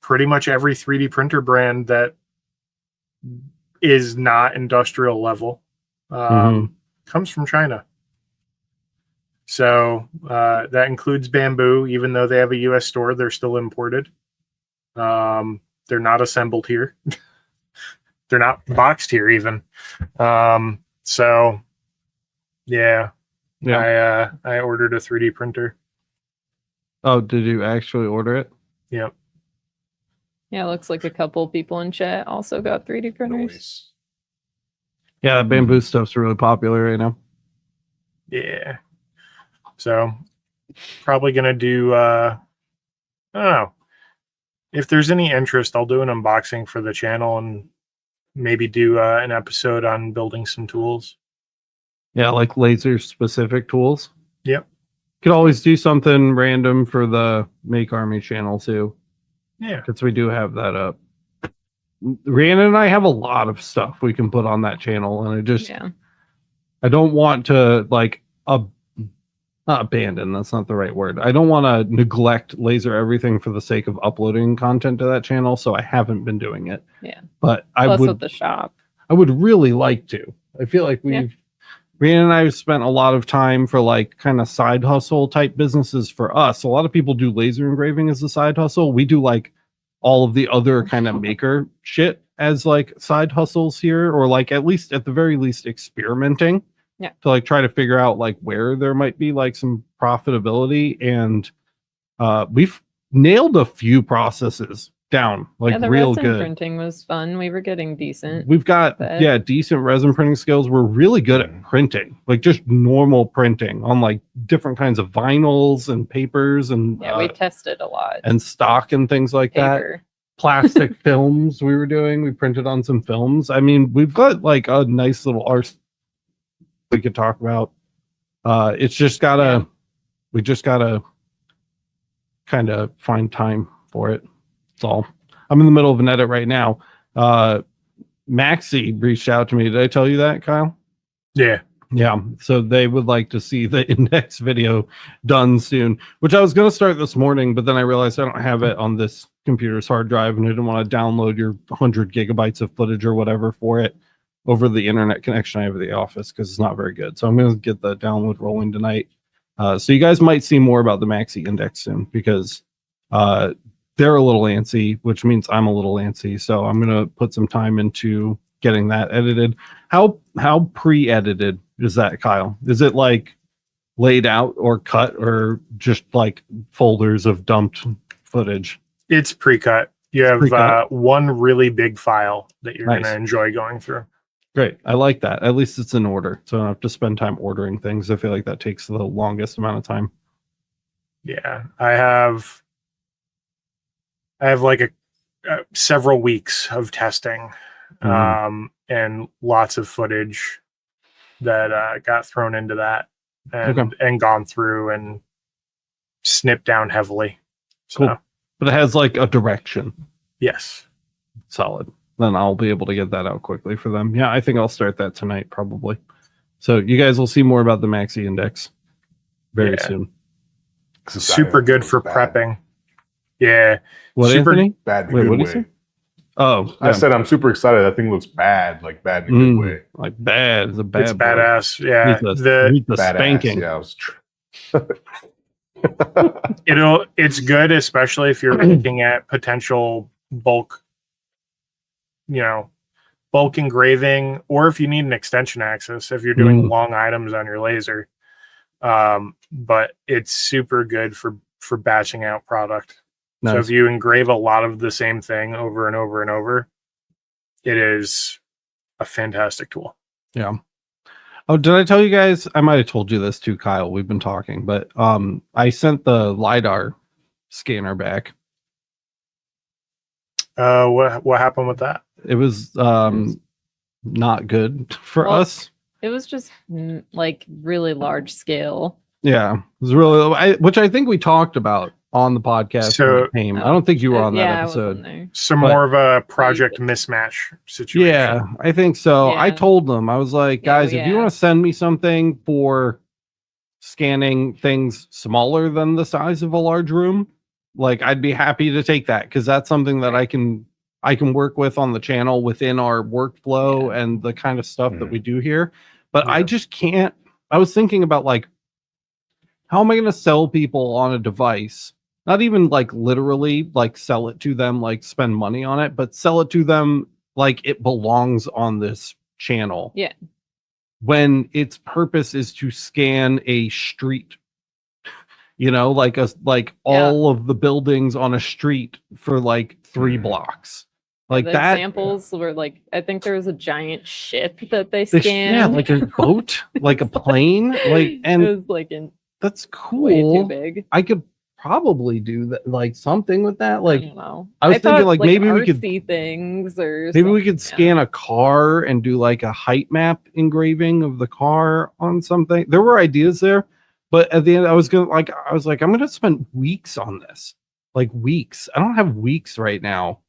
pretty much every 3D printer brand that is not industrial level comes from China. So that includes Bamboo. Even though they have a US store, they're still imported. They're not assembled here. they're not boxed here even. So yeah. I ordered a 3D printer. Oh, did you actually order it? Yep. Yeah, it looks like a couple people in chat also got 3D printers. Noise. Yeah, that bamboo stuff's really popular right now. Yeah. So probably gonna do I don't know. If there's any interest, I'll do an unboxing for the channel and maybe do an episode on building some tools. Yeah, like laser specific tools. Yep. Could always do something random for the Make Army channel too. Yeah. Because we do have that up. Rhiannon and I have a lot of stuff we can put on that channel, and I don't want to like not abandon, that's not the right word. I don't want to neglect laser everything for the sake of uploading content to that channel, so I haven't been doing it. Yeah. But Plus with the shop. I would really like to. I feel like Rhiannon and I have spent a lot of time for like kind of side hustle type businesses for us. A lot of people do laser engraving as a side hustle. We do like all of the other kind of maker shit as like side hustles here, or like at the very least experimenting. Yeah. To like try to figure out like where there might be like some profitability, and we've nailed a few processes down like the real resin good. Printing was fun. We were getting decent. We've got decent resin printing skills. We're really good at printing, like just normal printing on like different kinds of vinyls and papers, and we tested a lot and stock and things like paper. that. Plastic films we were doing. We printed on some films. I mean, we've got like a nice little arsenal we could talk about. It's just gotta we just gotta kind of find time for it. That's all. I'm in the middle of an edit right now. Maxi reached out to me. Did I tell you that, Kyle? Yeah. Yeah. So they would like to see the index video done soon, which I was going to start this morning, but then I realized I don't have it on this computer's hard drive, and I didn't want to download your 100 gigabytes of footage or whatever for it over the internet connection I have at the office, because it's not very good. So I'm going to get the download rolling tonight. So you guys might see more about the Maxi index soon, because they're a little antsy, which means I'm a little antsy. So I'm going to put some time into getting that edited. How pre-edited is that, Kyle? Is it like laid out or cut, or just like folders of dumped footage? It's pre-cut. You have one really big file that you're going to enjoy going through. Great. I like that. At least it's in order, so I don't have to spend time ordering things. I feel like that takes the longest amount of time. Yeah. I have like several weeks of testing and lots of footage that got thrown into that and gone through and snipped down heavily. So, cool. But it has like a direction. Yes. Solid. Then I'll be able to get that out quickly for them. Yeah, I think I'll start that tonight probably. So you guys will see more about the Maxi index very soon. Super good for prepping. Yeah. What, super Anthony? Bad in Wait, a what good did you way. say? Oh, I said I'm super excited. That thing looks bad, like bad in a good way. Like bad. It's a bad. It's badass. Yeah. The Badass, spanking. Yeah, It's good, especially if you're looking at potential bulk engraving, or if you need an extension axis, if you're doing long items on your laser. But it's super good for batching out product. Nice. So if you engrave a lot of the same thing over and over and over, it is a fantastic tool. Yeah. Oh, did I tell you guys? I might have told you this too, Kyle. We've been talking, but I sent the LiDAR scanner back. What happened with that? It was not good for us. It was just like really large scale. Yeah, it was really, which I think we talked about on the podcast. So I don't think you were on that episode. More of a project mismatch situation. Yeah, I think so. Yeah. I told them, I was like, guys, if you want to send me something for scanning things smaller than the size of a large room, like I'd be happy to take that, because that's something that I can work with on the channel within our workflow and the kind of stuff that we do here. But I just can't. I was thinking about like, how am I going to sell people on a device? Not even like literally like sell it to them, like spend money on it, but sell it to them like it belongs on this channel. Yeah. When its purpose is to scan a street, you know, like all of the buildings on a street for like 3 blocks. Like the that. Examples were like, I think there was a giant ship that they scanned. Yeah, like a boat, like a plane, like, and it was like that's cool. Way too big. I could probably do that, like something with that. Like, I don't know. I was thinking like maybe we could things or maybe we could scan a car and do like a height map engraving of the car on something. There were ideas there, but at the end I was like, I'm gonna spend weeks on this. Like weeks. I don't have weeks right now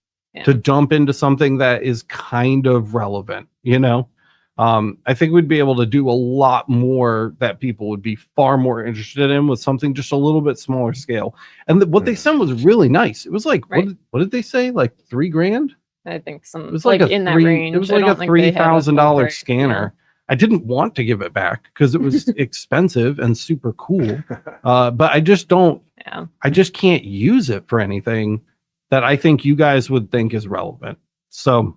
to dump into something that is kind of relevant, you know. I think we'd be able to do a lot more that people would be far more interested in with something just a little bit smaller scale. And what they sent was really nice. It was like, what did they say? Like $3,000? I think some. It was like in that range. It was like a $3,000 scanner. Yeah. I didn't want to give it back because it was expensive and super cool. But I just don't. Yeah. I just can't use it for anything that I think you guys would think is relevant. So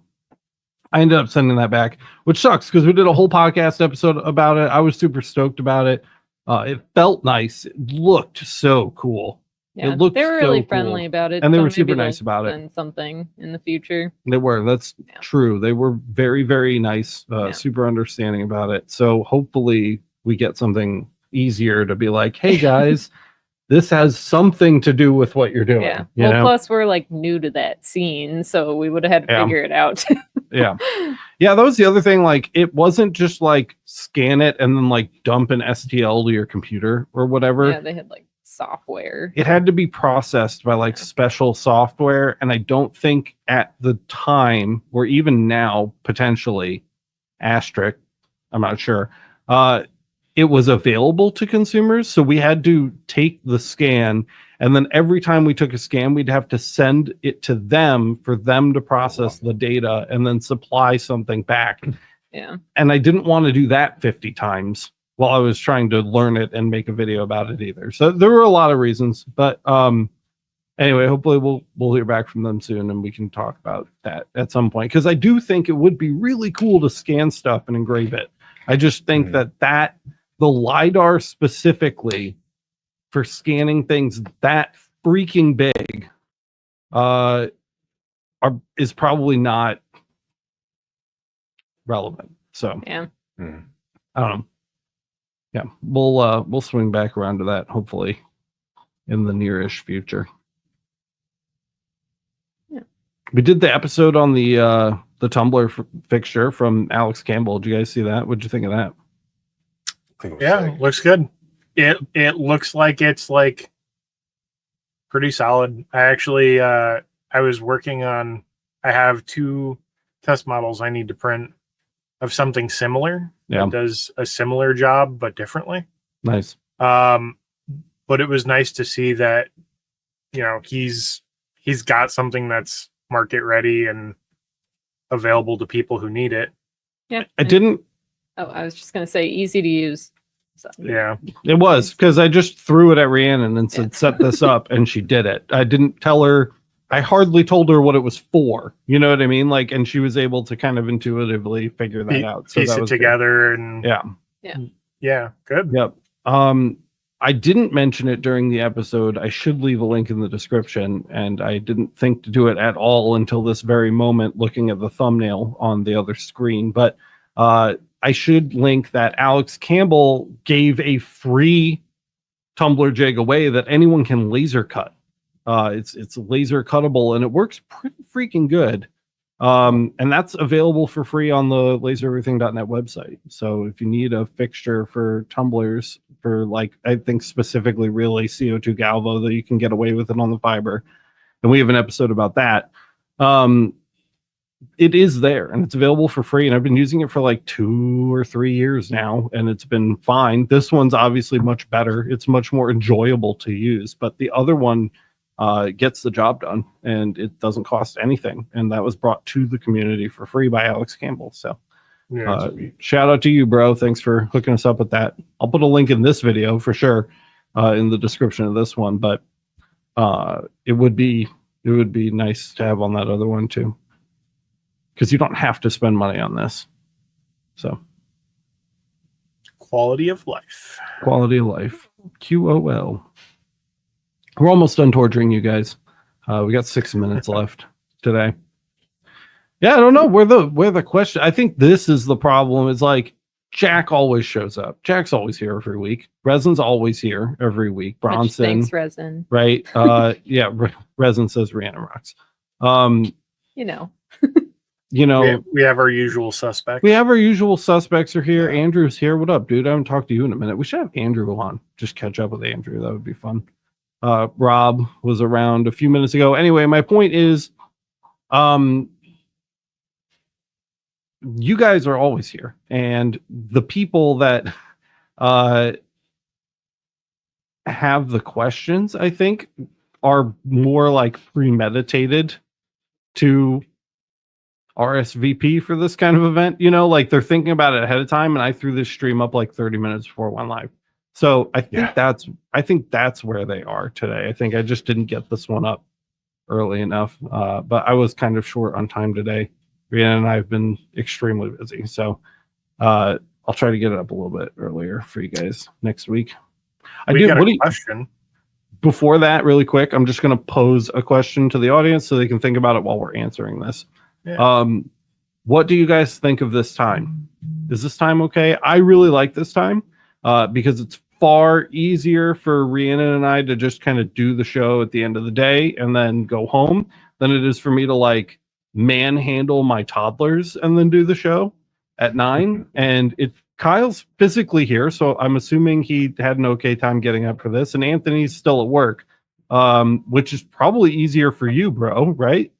I ended up sending that back, which sucks because we did a whole podcast episode about it. I was super stoked about it. It felt nice. It looked so cool. Yeah, it looked they were really cool. friendly about it, and they were super nice about it. And something in the future. They were. That's true. They were very, very nice. Super understanding about it. So hopefully we get something easier to be like, hey guys. This has something to do with what you're doing. Yeah. Well, plus we're like new to that scene, so we would have had to figure it out. Yeah. That was the other thing. Like, it wasn't just like scan it and then like dump an STL to your computer or whatever. Yeah, they had like software. It had to be processed by like special software. And I don't think at the time, or even now, potentially, asterisk, I'm not sure, it was available to consumers. So we had to take the scan, and then every time we took a scan, we'd have to send it to them for them to process the data and then supply something back. Yeah. And I didn't want to do that 50 times while I was trying to learn it and make a video about it either. So there were a lot of reasons, but anyway, hopefully we'll hear back from them soon and we can talk about that at some point. Because I do think it would be really cool to scan stuff and engrave it. I just think that the LiDAR specifically for scanning things that freaking big is probably not relevant. So yeah. I don't know. Yeah, we'll swing back around to that hopefully in the nearish future. Yeah. We did the episode on the tumbler fixture from Alex Campbell. Did you guys see that? What'd you think of that? Yeah, looks good. It looks like it's like pretty solid. I actually I was working on, I have 2 test models I need to print of something similar that does a similar job but differently. Nice. But it was nice to see that, you know, he's got something that's market ready and available to people who need it. Yeah. I didn't. Oh, I was just going to say easy to use. So. Yeah. It was because I just threw it at Rhiannon and said, set this up, and she did it. I didn't tell her. I hardly told her what it was for. You know what I mean? Like, and she was able to kind of intuitively figure that out. So piece that it was together and yeah, good. Yep. I didn't mention it during the episode. I should leave a link in the description, and I didn't think to do it at all until this very moment, looking at the thumbnail on the other screen. But I should link that Alex Campbell gave a free tumbler jig away that anyone can laser cut. It's laser cuttable, and it works pretty freaking good. And that's available for free on the lasereverything.net website. So if you need a fixture for tumblers for, like, I think specifically really CO2 Galvo, that you can get away with it on the fiber, and we have an episode about that. It is there and it's available for free, and I've been using it for like 2 or 3 years now, and it's been fine. This one's obviously much better. It's much more enjoyable to use, but the other one gets the job done, and it doesn't cost anything. And that was brought to the community for free by Alex Campbell. So shout out to you, bro. Thanks for hooking us up with that. I'll put a link in this video for sure in the description of this one, but it would be nice to have on that other one too. because you don't have to spend money on this. So quality of life. Quality of life. QOL. We're almost done torturing you guys. We got 6 minutes left today. Yeah, I don't know where the question. I think this is the problem. Is like Jack always shows up. Jack's always here every week. Resin's always here every week. Bronson. Thanks, Resin. Right. Yeah. Resin says Rhiannon rocks. We have our usual suspects. We have our usual suspects are here. Yeah. Andrew's here. What up, dude? I haven't talked to you in a minute. We should have Andrew on. Just catch up with Andrew. That would be fun. Rob was around a few minutes ago. Anyway, my point is, you guys are always here, and the people that have the questions, I think, are more like premeditated to RSVP for this kind of event. Like they're thinking about it ahead of time, and I threw this stream up like 30 minutes before it went live. So I think that's where they are today. I think I just didn't get this one up early enough, but I was kind of short on time today. Rhiannon and I have been extremely busy, so I'll try to get it up a little bit earlier for you guys next week. We got a question. Before that, really quick, I'm just going to pose a question to the audience so they can think about it while we're answering this. Yeah. What do you guys think of this time? Is this time okay? I really like this time because it's far easier for Rhiannon and I to just kind of do the show at the end of the day and then go home than it is for me to like manhandle my toddlers and then do the show at 9. And Kyle's physically here, so I'm assuming he had an okay time getting up for this. And Anthony's still at work, which is probably easier for you, bro, right?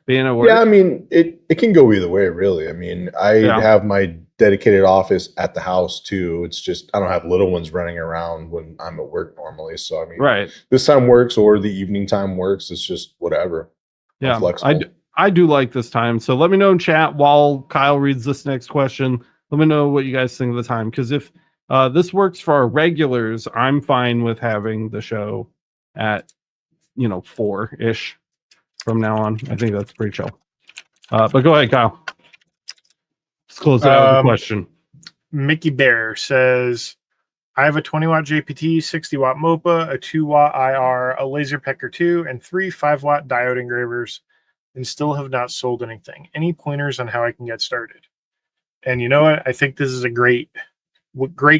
Being at work. Yeah, I mean, it can go either way, really. I mean, I have my dedicated office at the house too. It's just I don't have little ones running around when I'm at work normally. So I mean, this time works or the evening time works. It's just whatever. Yeah, I do like this time. So let me know in chat while Kyle reads this next question. Let me know what you guys think of the time. Because if this works for our regulars, I'm fine with having the show at 4-ish from now on. I think that's pretty chill. But go ahead, Kyle. Let's close out the question. Mickey Bear says, I have a 20-watt JPT, 60-watt MOPA, a 2-watt IR, a Laser Pecker 2, and 3 5-watt diode engravers, and still have not sold anything. Any pointers on how I can get started? And you know what? I think this is a great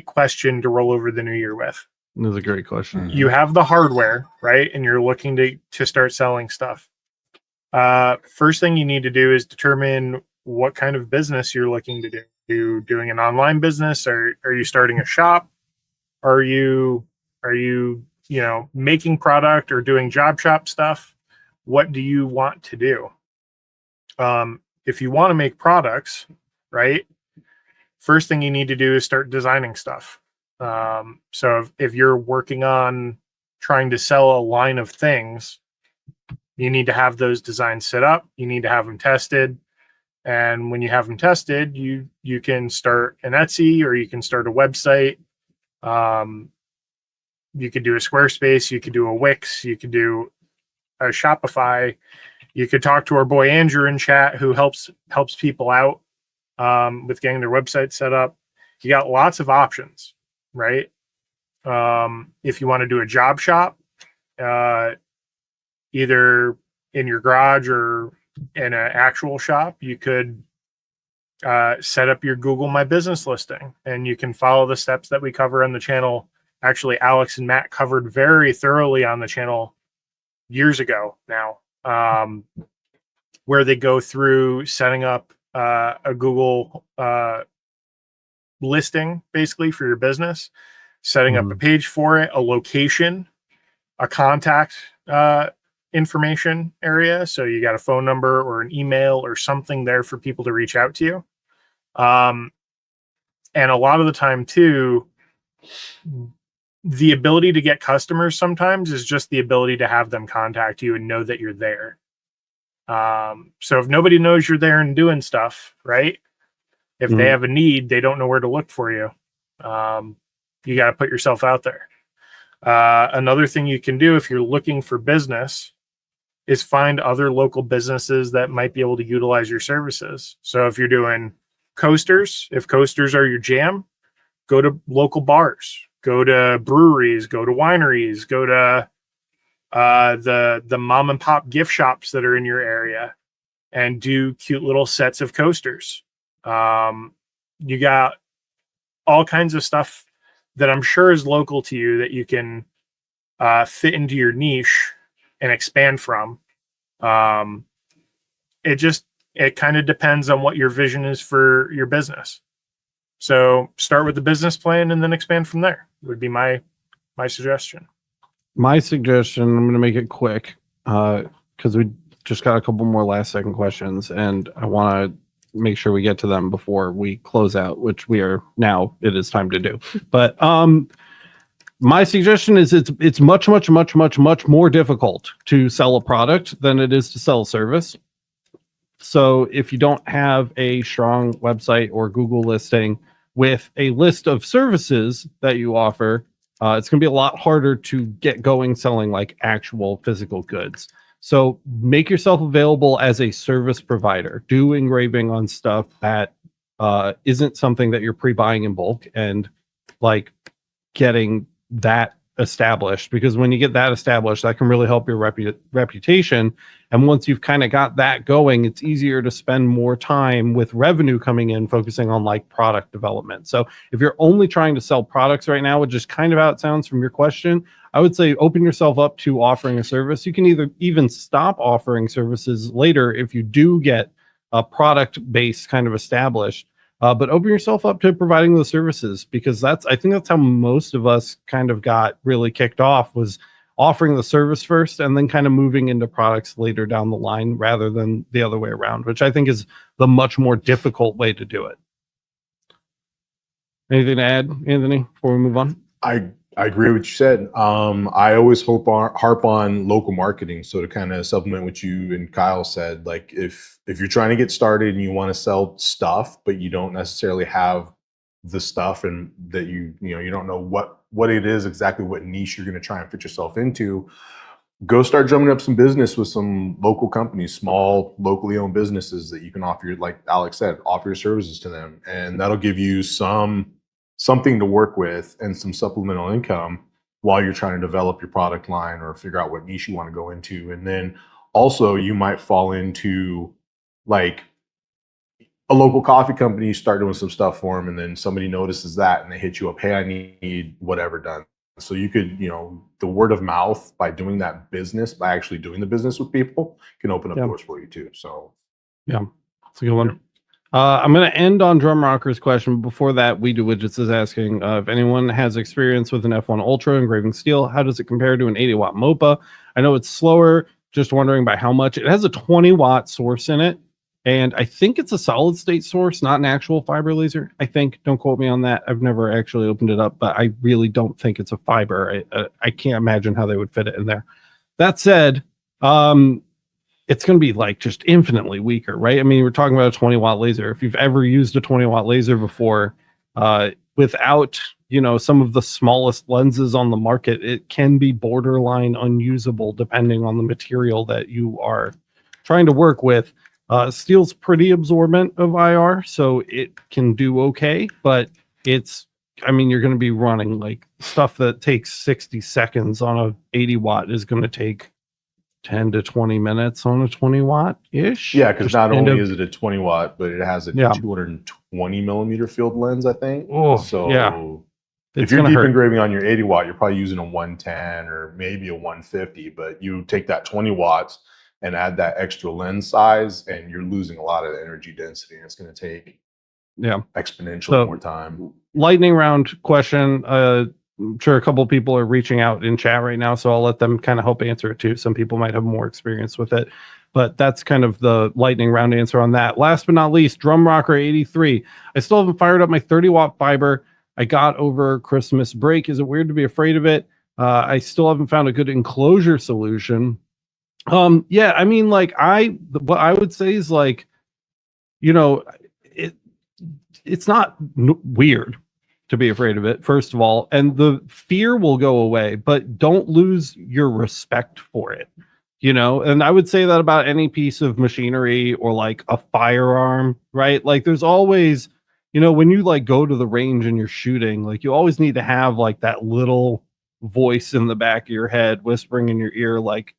question to roll over the new year with. This is a great question. You have the hardware, right? And you're looking to start selling stuff. First thing you need to do is determine what kind of business you're looking to do. Are you doing an online business? Or are you starting a shop? Are you making product or doing job shop stuff? What do you want to do? If you want to make products, right? First thing you need to do is start designing stuff. So if you're working on trying to sell a line of things, you need to have those designs set up. You need to have them tested. And when you have them tested, you can start an Etsy or you can start a website. You could do a Squarespace. You could do a Wix. You could do a Shopify. You could talk to our boy Andrew in chat who helps people out with getting their website set up. You got lots of options, right? If you want to do a job shop, either in your garage or in an actual shop, you could set up your Google My Business listing, and you can follow the steps that we cover on the channel. Actually, Alex and Matt covered very thoroughly on the channel years ago now, where they go through setting up a Google listing basically for your business, setting up a page for it, a location, a contact information area. So you got a phone number or an email or something there for people to reach out to you. And a lot of the time too, the ability to get customers sometimes is just the ability to have them contact you and know that you're there. So if nobody knows you're there and doing stuff, right? If they have a need, they don't know where to look for you. You got to put yourself out there. Another thing you can do if you're looking for business is find other local businesses that might be able to utilize your services. So if you're doing coasters, if coasters are your jam, go to local bars, go to breweries, go to wineries, go to the mom and pop gift shops that are in your area and do cute little sets of coasters. You got all kinds of stuff that I'm sure is local to you that you can fit into your niche and expand from. It kind of depends on what your vision is for your business. So start with the business plan and then expand from there would be my suggestion. My suggestion, I'm going to make it quick because we just got a couple more last second questions and I want to make sure we get to them before we close out, which we are now. It is time to do. But my suggestion is it's much more difficult to sell a product than it is to sell a service. So if you don't have a strong website or Google listing with a list of services that you offer, it's going to be a lot harder to get going selling like actual physical goods. So make yourself available as a service provider. Do engraving on stuff that isn't something that you're pre-buying in bulk and like getting that established, because when you get that established, that can really help your reputation. And once you've kind of got that going, it's easier to spend more time with revenue coming in, focusing on like product development. So if you're only trying to sell products right now, which is kind of how it sounds from your question, I would say open yourself up to offering a service. You can either even stop offering services later if you do get a product base kind of established. But open yourself up to providing those services, because I think that's how most of us kind of got really kicked off, was offering the service first and then kind of moving into products later down the line rather than the other way around, which I think is the much more difficult way to do it. Anything to add, Anthony, before we move on? I agree with what you said. I always harp on local marketing. So to kind of supplement what you and Kyle said, like if you're trying to get started and you want to sell stuff, but you don't necessarily have the stuff and that you don't know what it is exactly, what niche you're going to try and fit yourself into, go start drumming up some business with some local companies, small locally owned businesses that you can offer, like Alex said, offer your services to them, and that'll give you something to work with and some supplemental income while you're trying to develop your product line or figure out what niche you want to go into. And then also you might fall into like a local coffee company, you start doing some stuff for them, and then somebody notices that and they hit you up, hey, I need whatever done. So you could, the word of mouth by doing that business, by actually doing the business with people, can open up doors for you too. So yeah, it's a good one. I'm going to end on Drum Rocker's question. Before that, We Do Widgets is asking if anyone has experience with an F1 Ultra engraving steel. How does it compare to an 80-watt MOPA? I know it's slower. Just wondering by how much. It has a 20-watt source in it, and I think it's a solid-state source, not an actual fiber laser. I think. Don't quote me on that. I've never actually opened it up, but I really don't think it's a fiber. I can't imagine how they would fit it in there. That said, it's going to be like just infinitely weaker, right? I mean, we're talking about a 20-watt laser. If you've ever used a 20-watt laser before, without, some of the smallest lenses on the market, it can be borderline unusable depending on the material that you are trying to work with. Steel's pretty absorbent of IR, so it can do okay, but you're going to be running like stuff that takes 60 seconds on a 80-watt is going to take 10 to 20 minutes on a 20-watt-ish. Yeah, because not only is it a 20-watt, but it has a 220-millimeter field lens, I think. Oh, so yeah. If you're deep engraving on your 80-watt, you're probably using a 110 or maybe a 150, but you take that 20 watts and add that extra lens size, and you're losing a lot of the energy density, and it's going to take exponentially more time. Lightning round question. I'm sure a couple of people are reaching out in chat right now, so I'll let them kind of help answer it too. Some people might have more experience with it, but that's kind of the lightning round answer on that. Last but not least, Drum Rocker 83. I still haven't fired up my 30-watt fiber I got over Christmas break. Is it weird to be afraid of it? I still haven't found a good enclosure solution. Yeah, I mean, like what I would say is like, it's not weird to be afraid of it, first of all, and the fear will go away, but don't lose your respect for it. you know, and I would say that about any piece of machinery or like a firearm, right? Like there's always, you know, when you like go to the range and you're shooting, like you always need to have like that little voice in the back of your head whispering in your ear, like,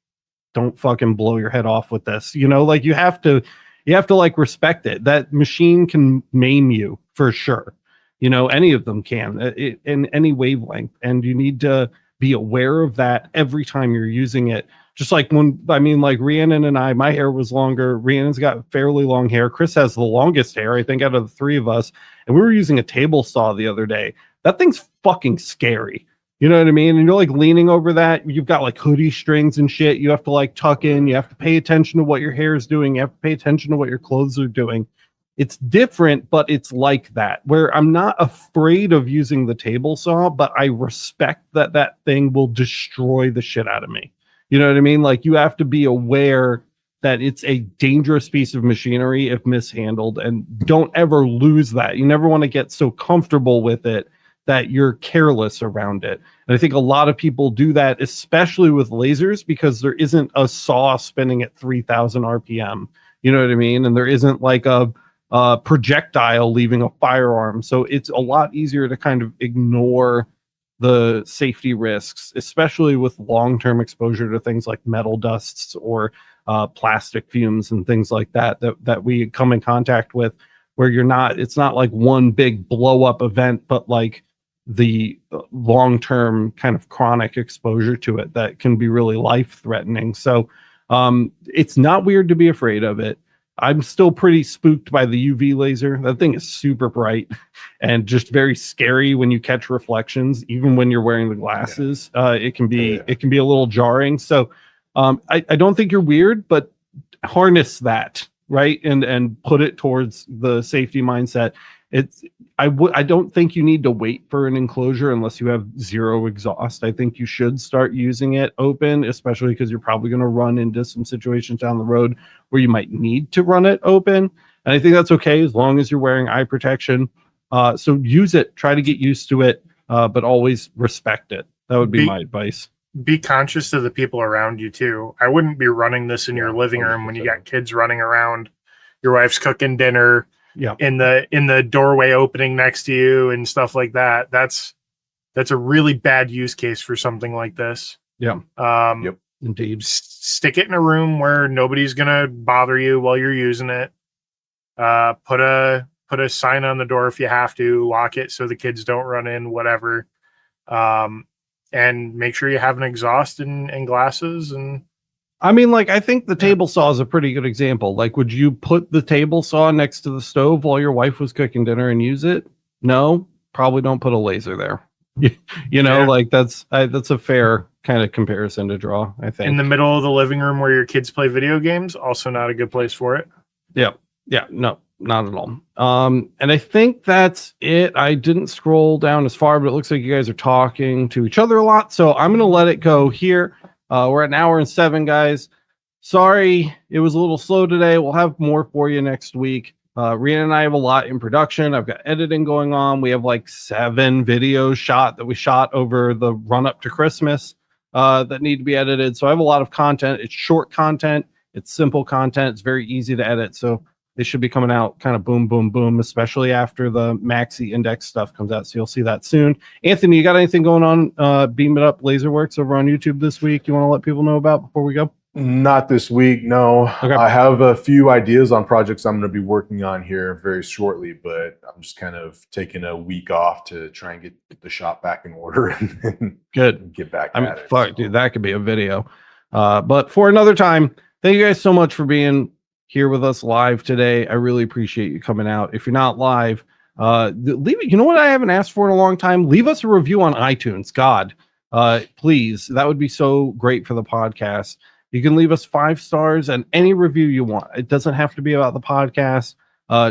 don't fucking blow your head off with this, you know, like you have to like respect it. That machine can maim you for sure. You know, any of them can in any wavelength, and you need to be aware of that every time you're using it. Just like like Rhiannon and I, my hair was longer. Rhiannon's got fairly long hair. Chris has the longest hair, I think, out of the three of us. And we were using a table saw the other day. That thing's fucking scary. You know what I mean? And you're like leaning over that. You've got like hoodie strings and shit. You have to like tuck in. You have to pay attention to what your hair is doing. You have to pay attention to what your clothes are doing. It's different, but it's like that, where I'm not afraid of using the table saw, but I respect that thing will destroy the shit out of me. You know what I mean? Like you have to be aware that it's a dangerous piece of machinery if mishandled, and don't ever lose that. You never want to get so comfortable with it that you're careless around it. And I think a lot of people do that, especially with lasers, because there isn't a saw spinning at 3,000 RPM. You know what I mean? And there isn't like a projectile leaving a firearm. So it's a lot easier to kind of ignore the safety risks, especially with long-term exposure to things like metal dusts or plastic fumes and things like that we come in contact with, where it's not like one big blow up event, but like the long-term kind of chronic exposure to it that can be really life-threatening. So it's not weird to be afraid of it. I'm still pretty spooked by the UV laser. That thing is super bright and just very scary when you catch reflections, even when you're wearing the glasses. It can be a little jarring. So I don't think you're weird, but harness that, right? And put it towards the safety mindset. I don't think you need to wait for an enclosure unless you have zero exhaust. I think you should start using it open, especially because you're probably going to run into some situations down the road where you might need to run it open. And I think that's okay as long as you're wearing eye protection. So use it, try to get used to it, but always respect it. That would be my advice. Be conscious of the people around you too. I wouldn't be running this in your living room when you got kids running around, your wife's cooking dinner, in the doorway opening next to you and stuff like that. That's a really bad use case for something like this. Indeed. Stick it in a room where nobody's gonna bother you while you're using it. Put a sign on the door if you have to, lock it so the kids don't run in, whatever. And make sure you have an exhaust and glasses. And I mean, like, I think the table saw is a pretty good example. Like, would you put the table saw next to the stove while your wife was cooking dinner and use it? No, probably don't put a laser there. You know, like that's a fair kind of comparison to draw, I think. In the middle of the living room where your kids play video games, also not a good place for it. Yeah, no, not at all. And I think that's it. I didn't scroll down as far, but it looks like you guys are talking to each other a lot. So I'm going to let it go here. We're at 1 hour and 7, guys. Sorry, it was a little slow today. We'll have more for you next week. Rhiannon and I have a lot in production. I've got editing going on. We have like 7 videos that we shot over the run up to Christmas that need to be edited. So I have a lot of content. It's short content. It's simple content. It's very easy to edit. So they should be coming out kind of boom, boom, boom, especially after the Maxi Index stuff comes out. So you'll see that soon. Anthony, you got anything going on Beam It Up Laserworks over on YouTube this week you want to let people know about before we go? Not this week, no. Okay. I have a few ideas on projects I'm going to be working on here very shortly, but I'm just kind of taking a week off to try and get the shop back in order and get back at it. Fuck, dude, that could be a video. But for another time, thank you guys so much for being here with us live today. I really appreciate you coming out. If you're not live, leave it. You know what I haven't asked for in a long time? Leave us a review on iTunes. God, please. That would be so great for the podcast. You can leave us 5 stars and any review you want. It doesn't have to be about the podcast.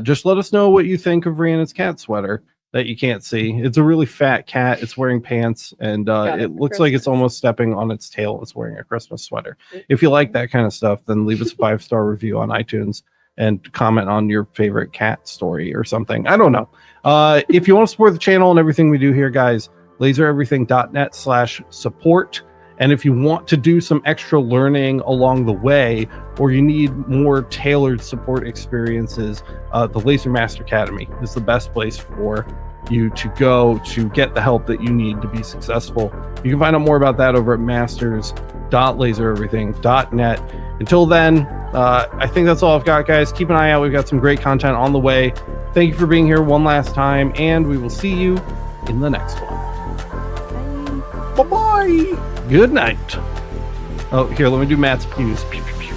Just let us know what you think of Rhiannon's cat sweater that you can't see. It's a really fat cat. It's wearing pants, and it looks like it's almost stepping on its tail. It's wearing a Christmas sweater. If you like that kind of stuff, then leave us a 5-star review on iTunes and comment on your favorite cat story or something. I don't know. If you want to support the channel and everything we do here, guys, lasereverything.net/support. And if you want to do some extra learning along the way, or you need more tailored support experiences, the Laser Master Academy is the best place for you to go to get the help that you need to be successful. You can find out more about that over at masters.lasereverything.net. Until then, I think that's all I've got, guys. Keep an eye out. We've got some great content on the way. Thank you for being here one last time, and we will see you in the next one. Bye-bye. Good night. Oh, here, let me do Matt's pews. Pew, pew, pew.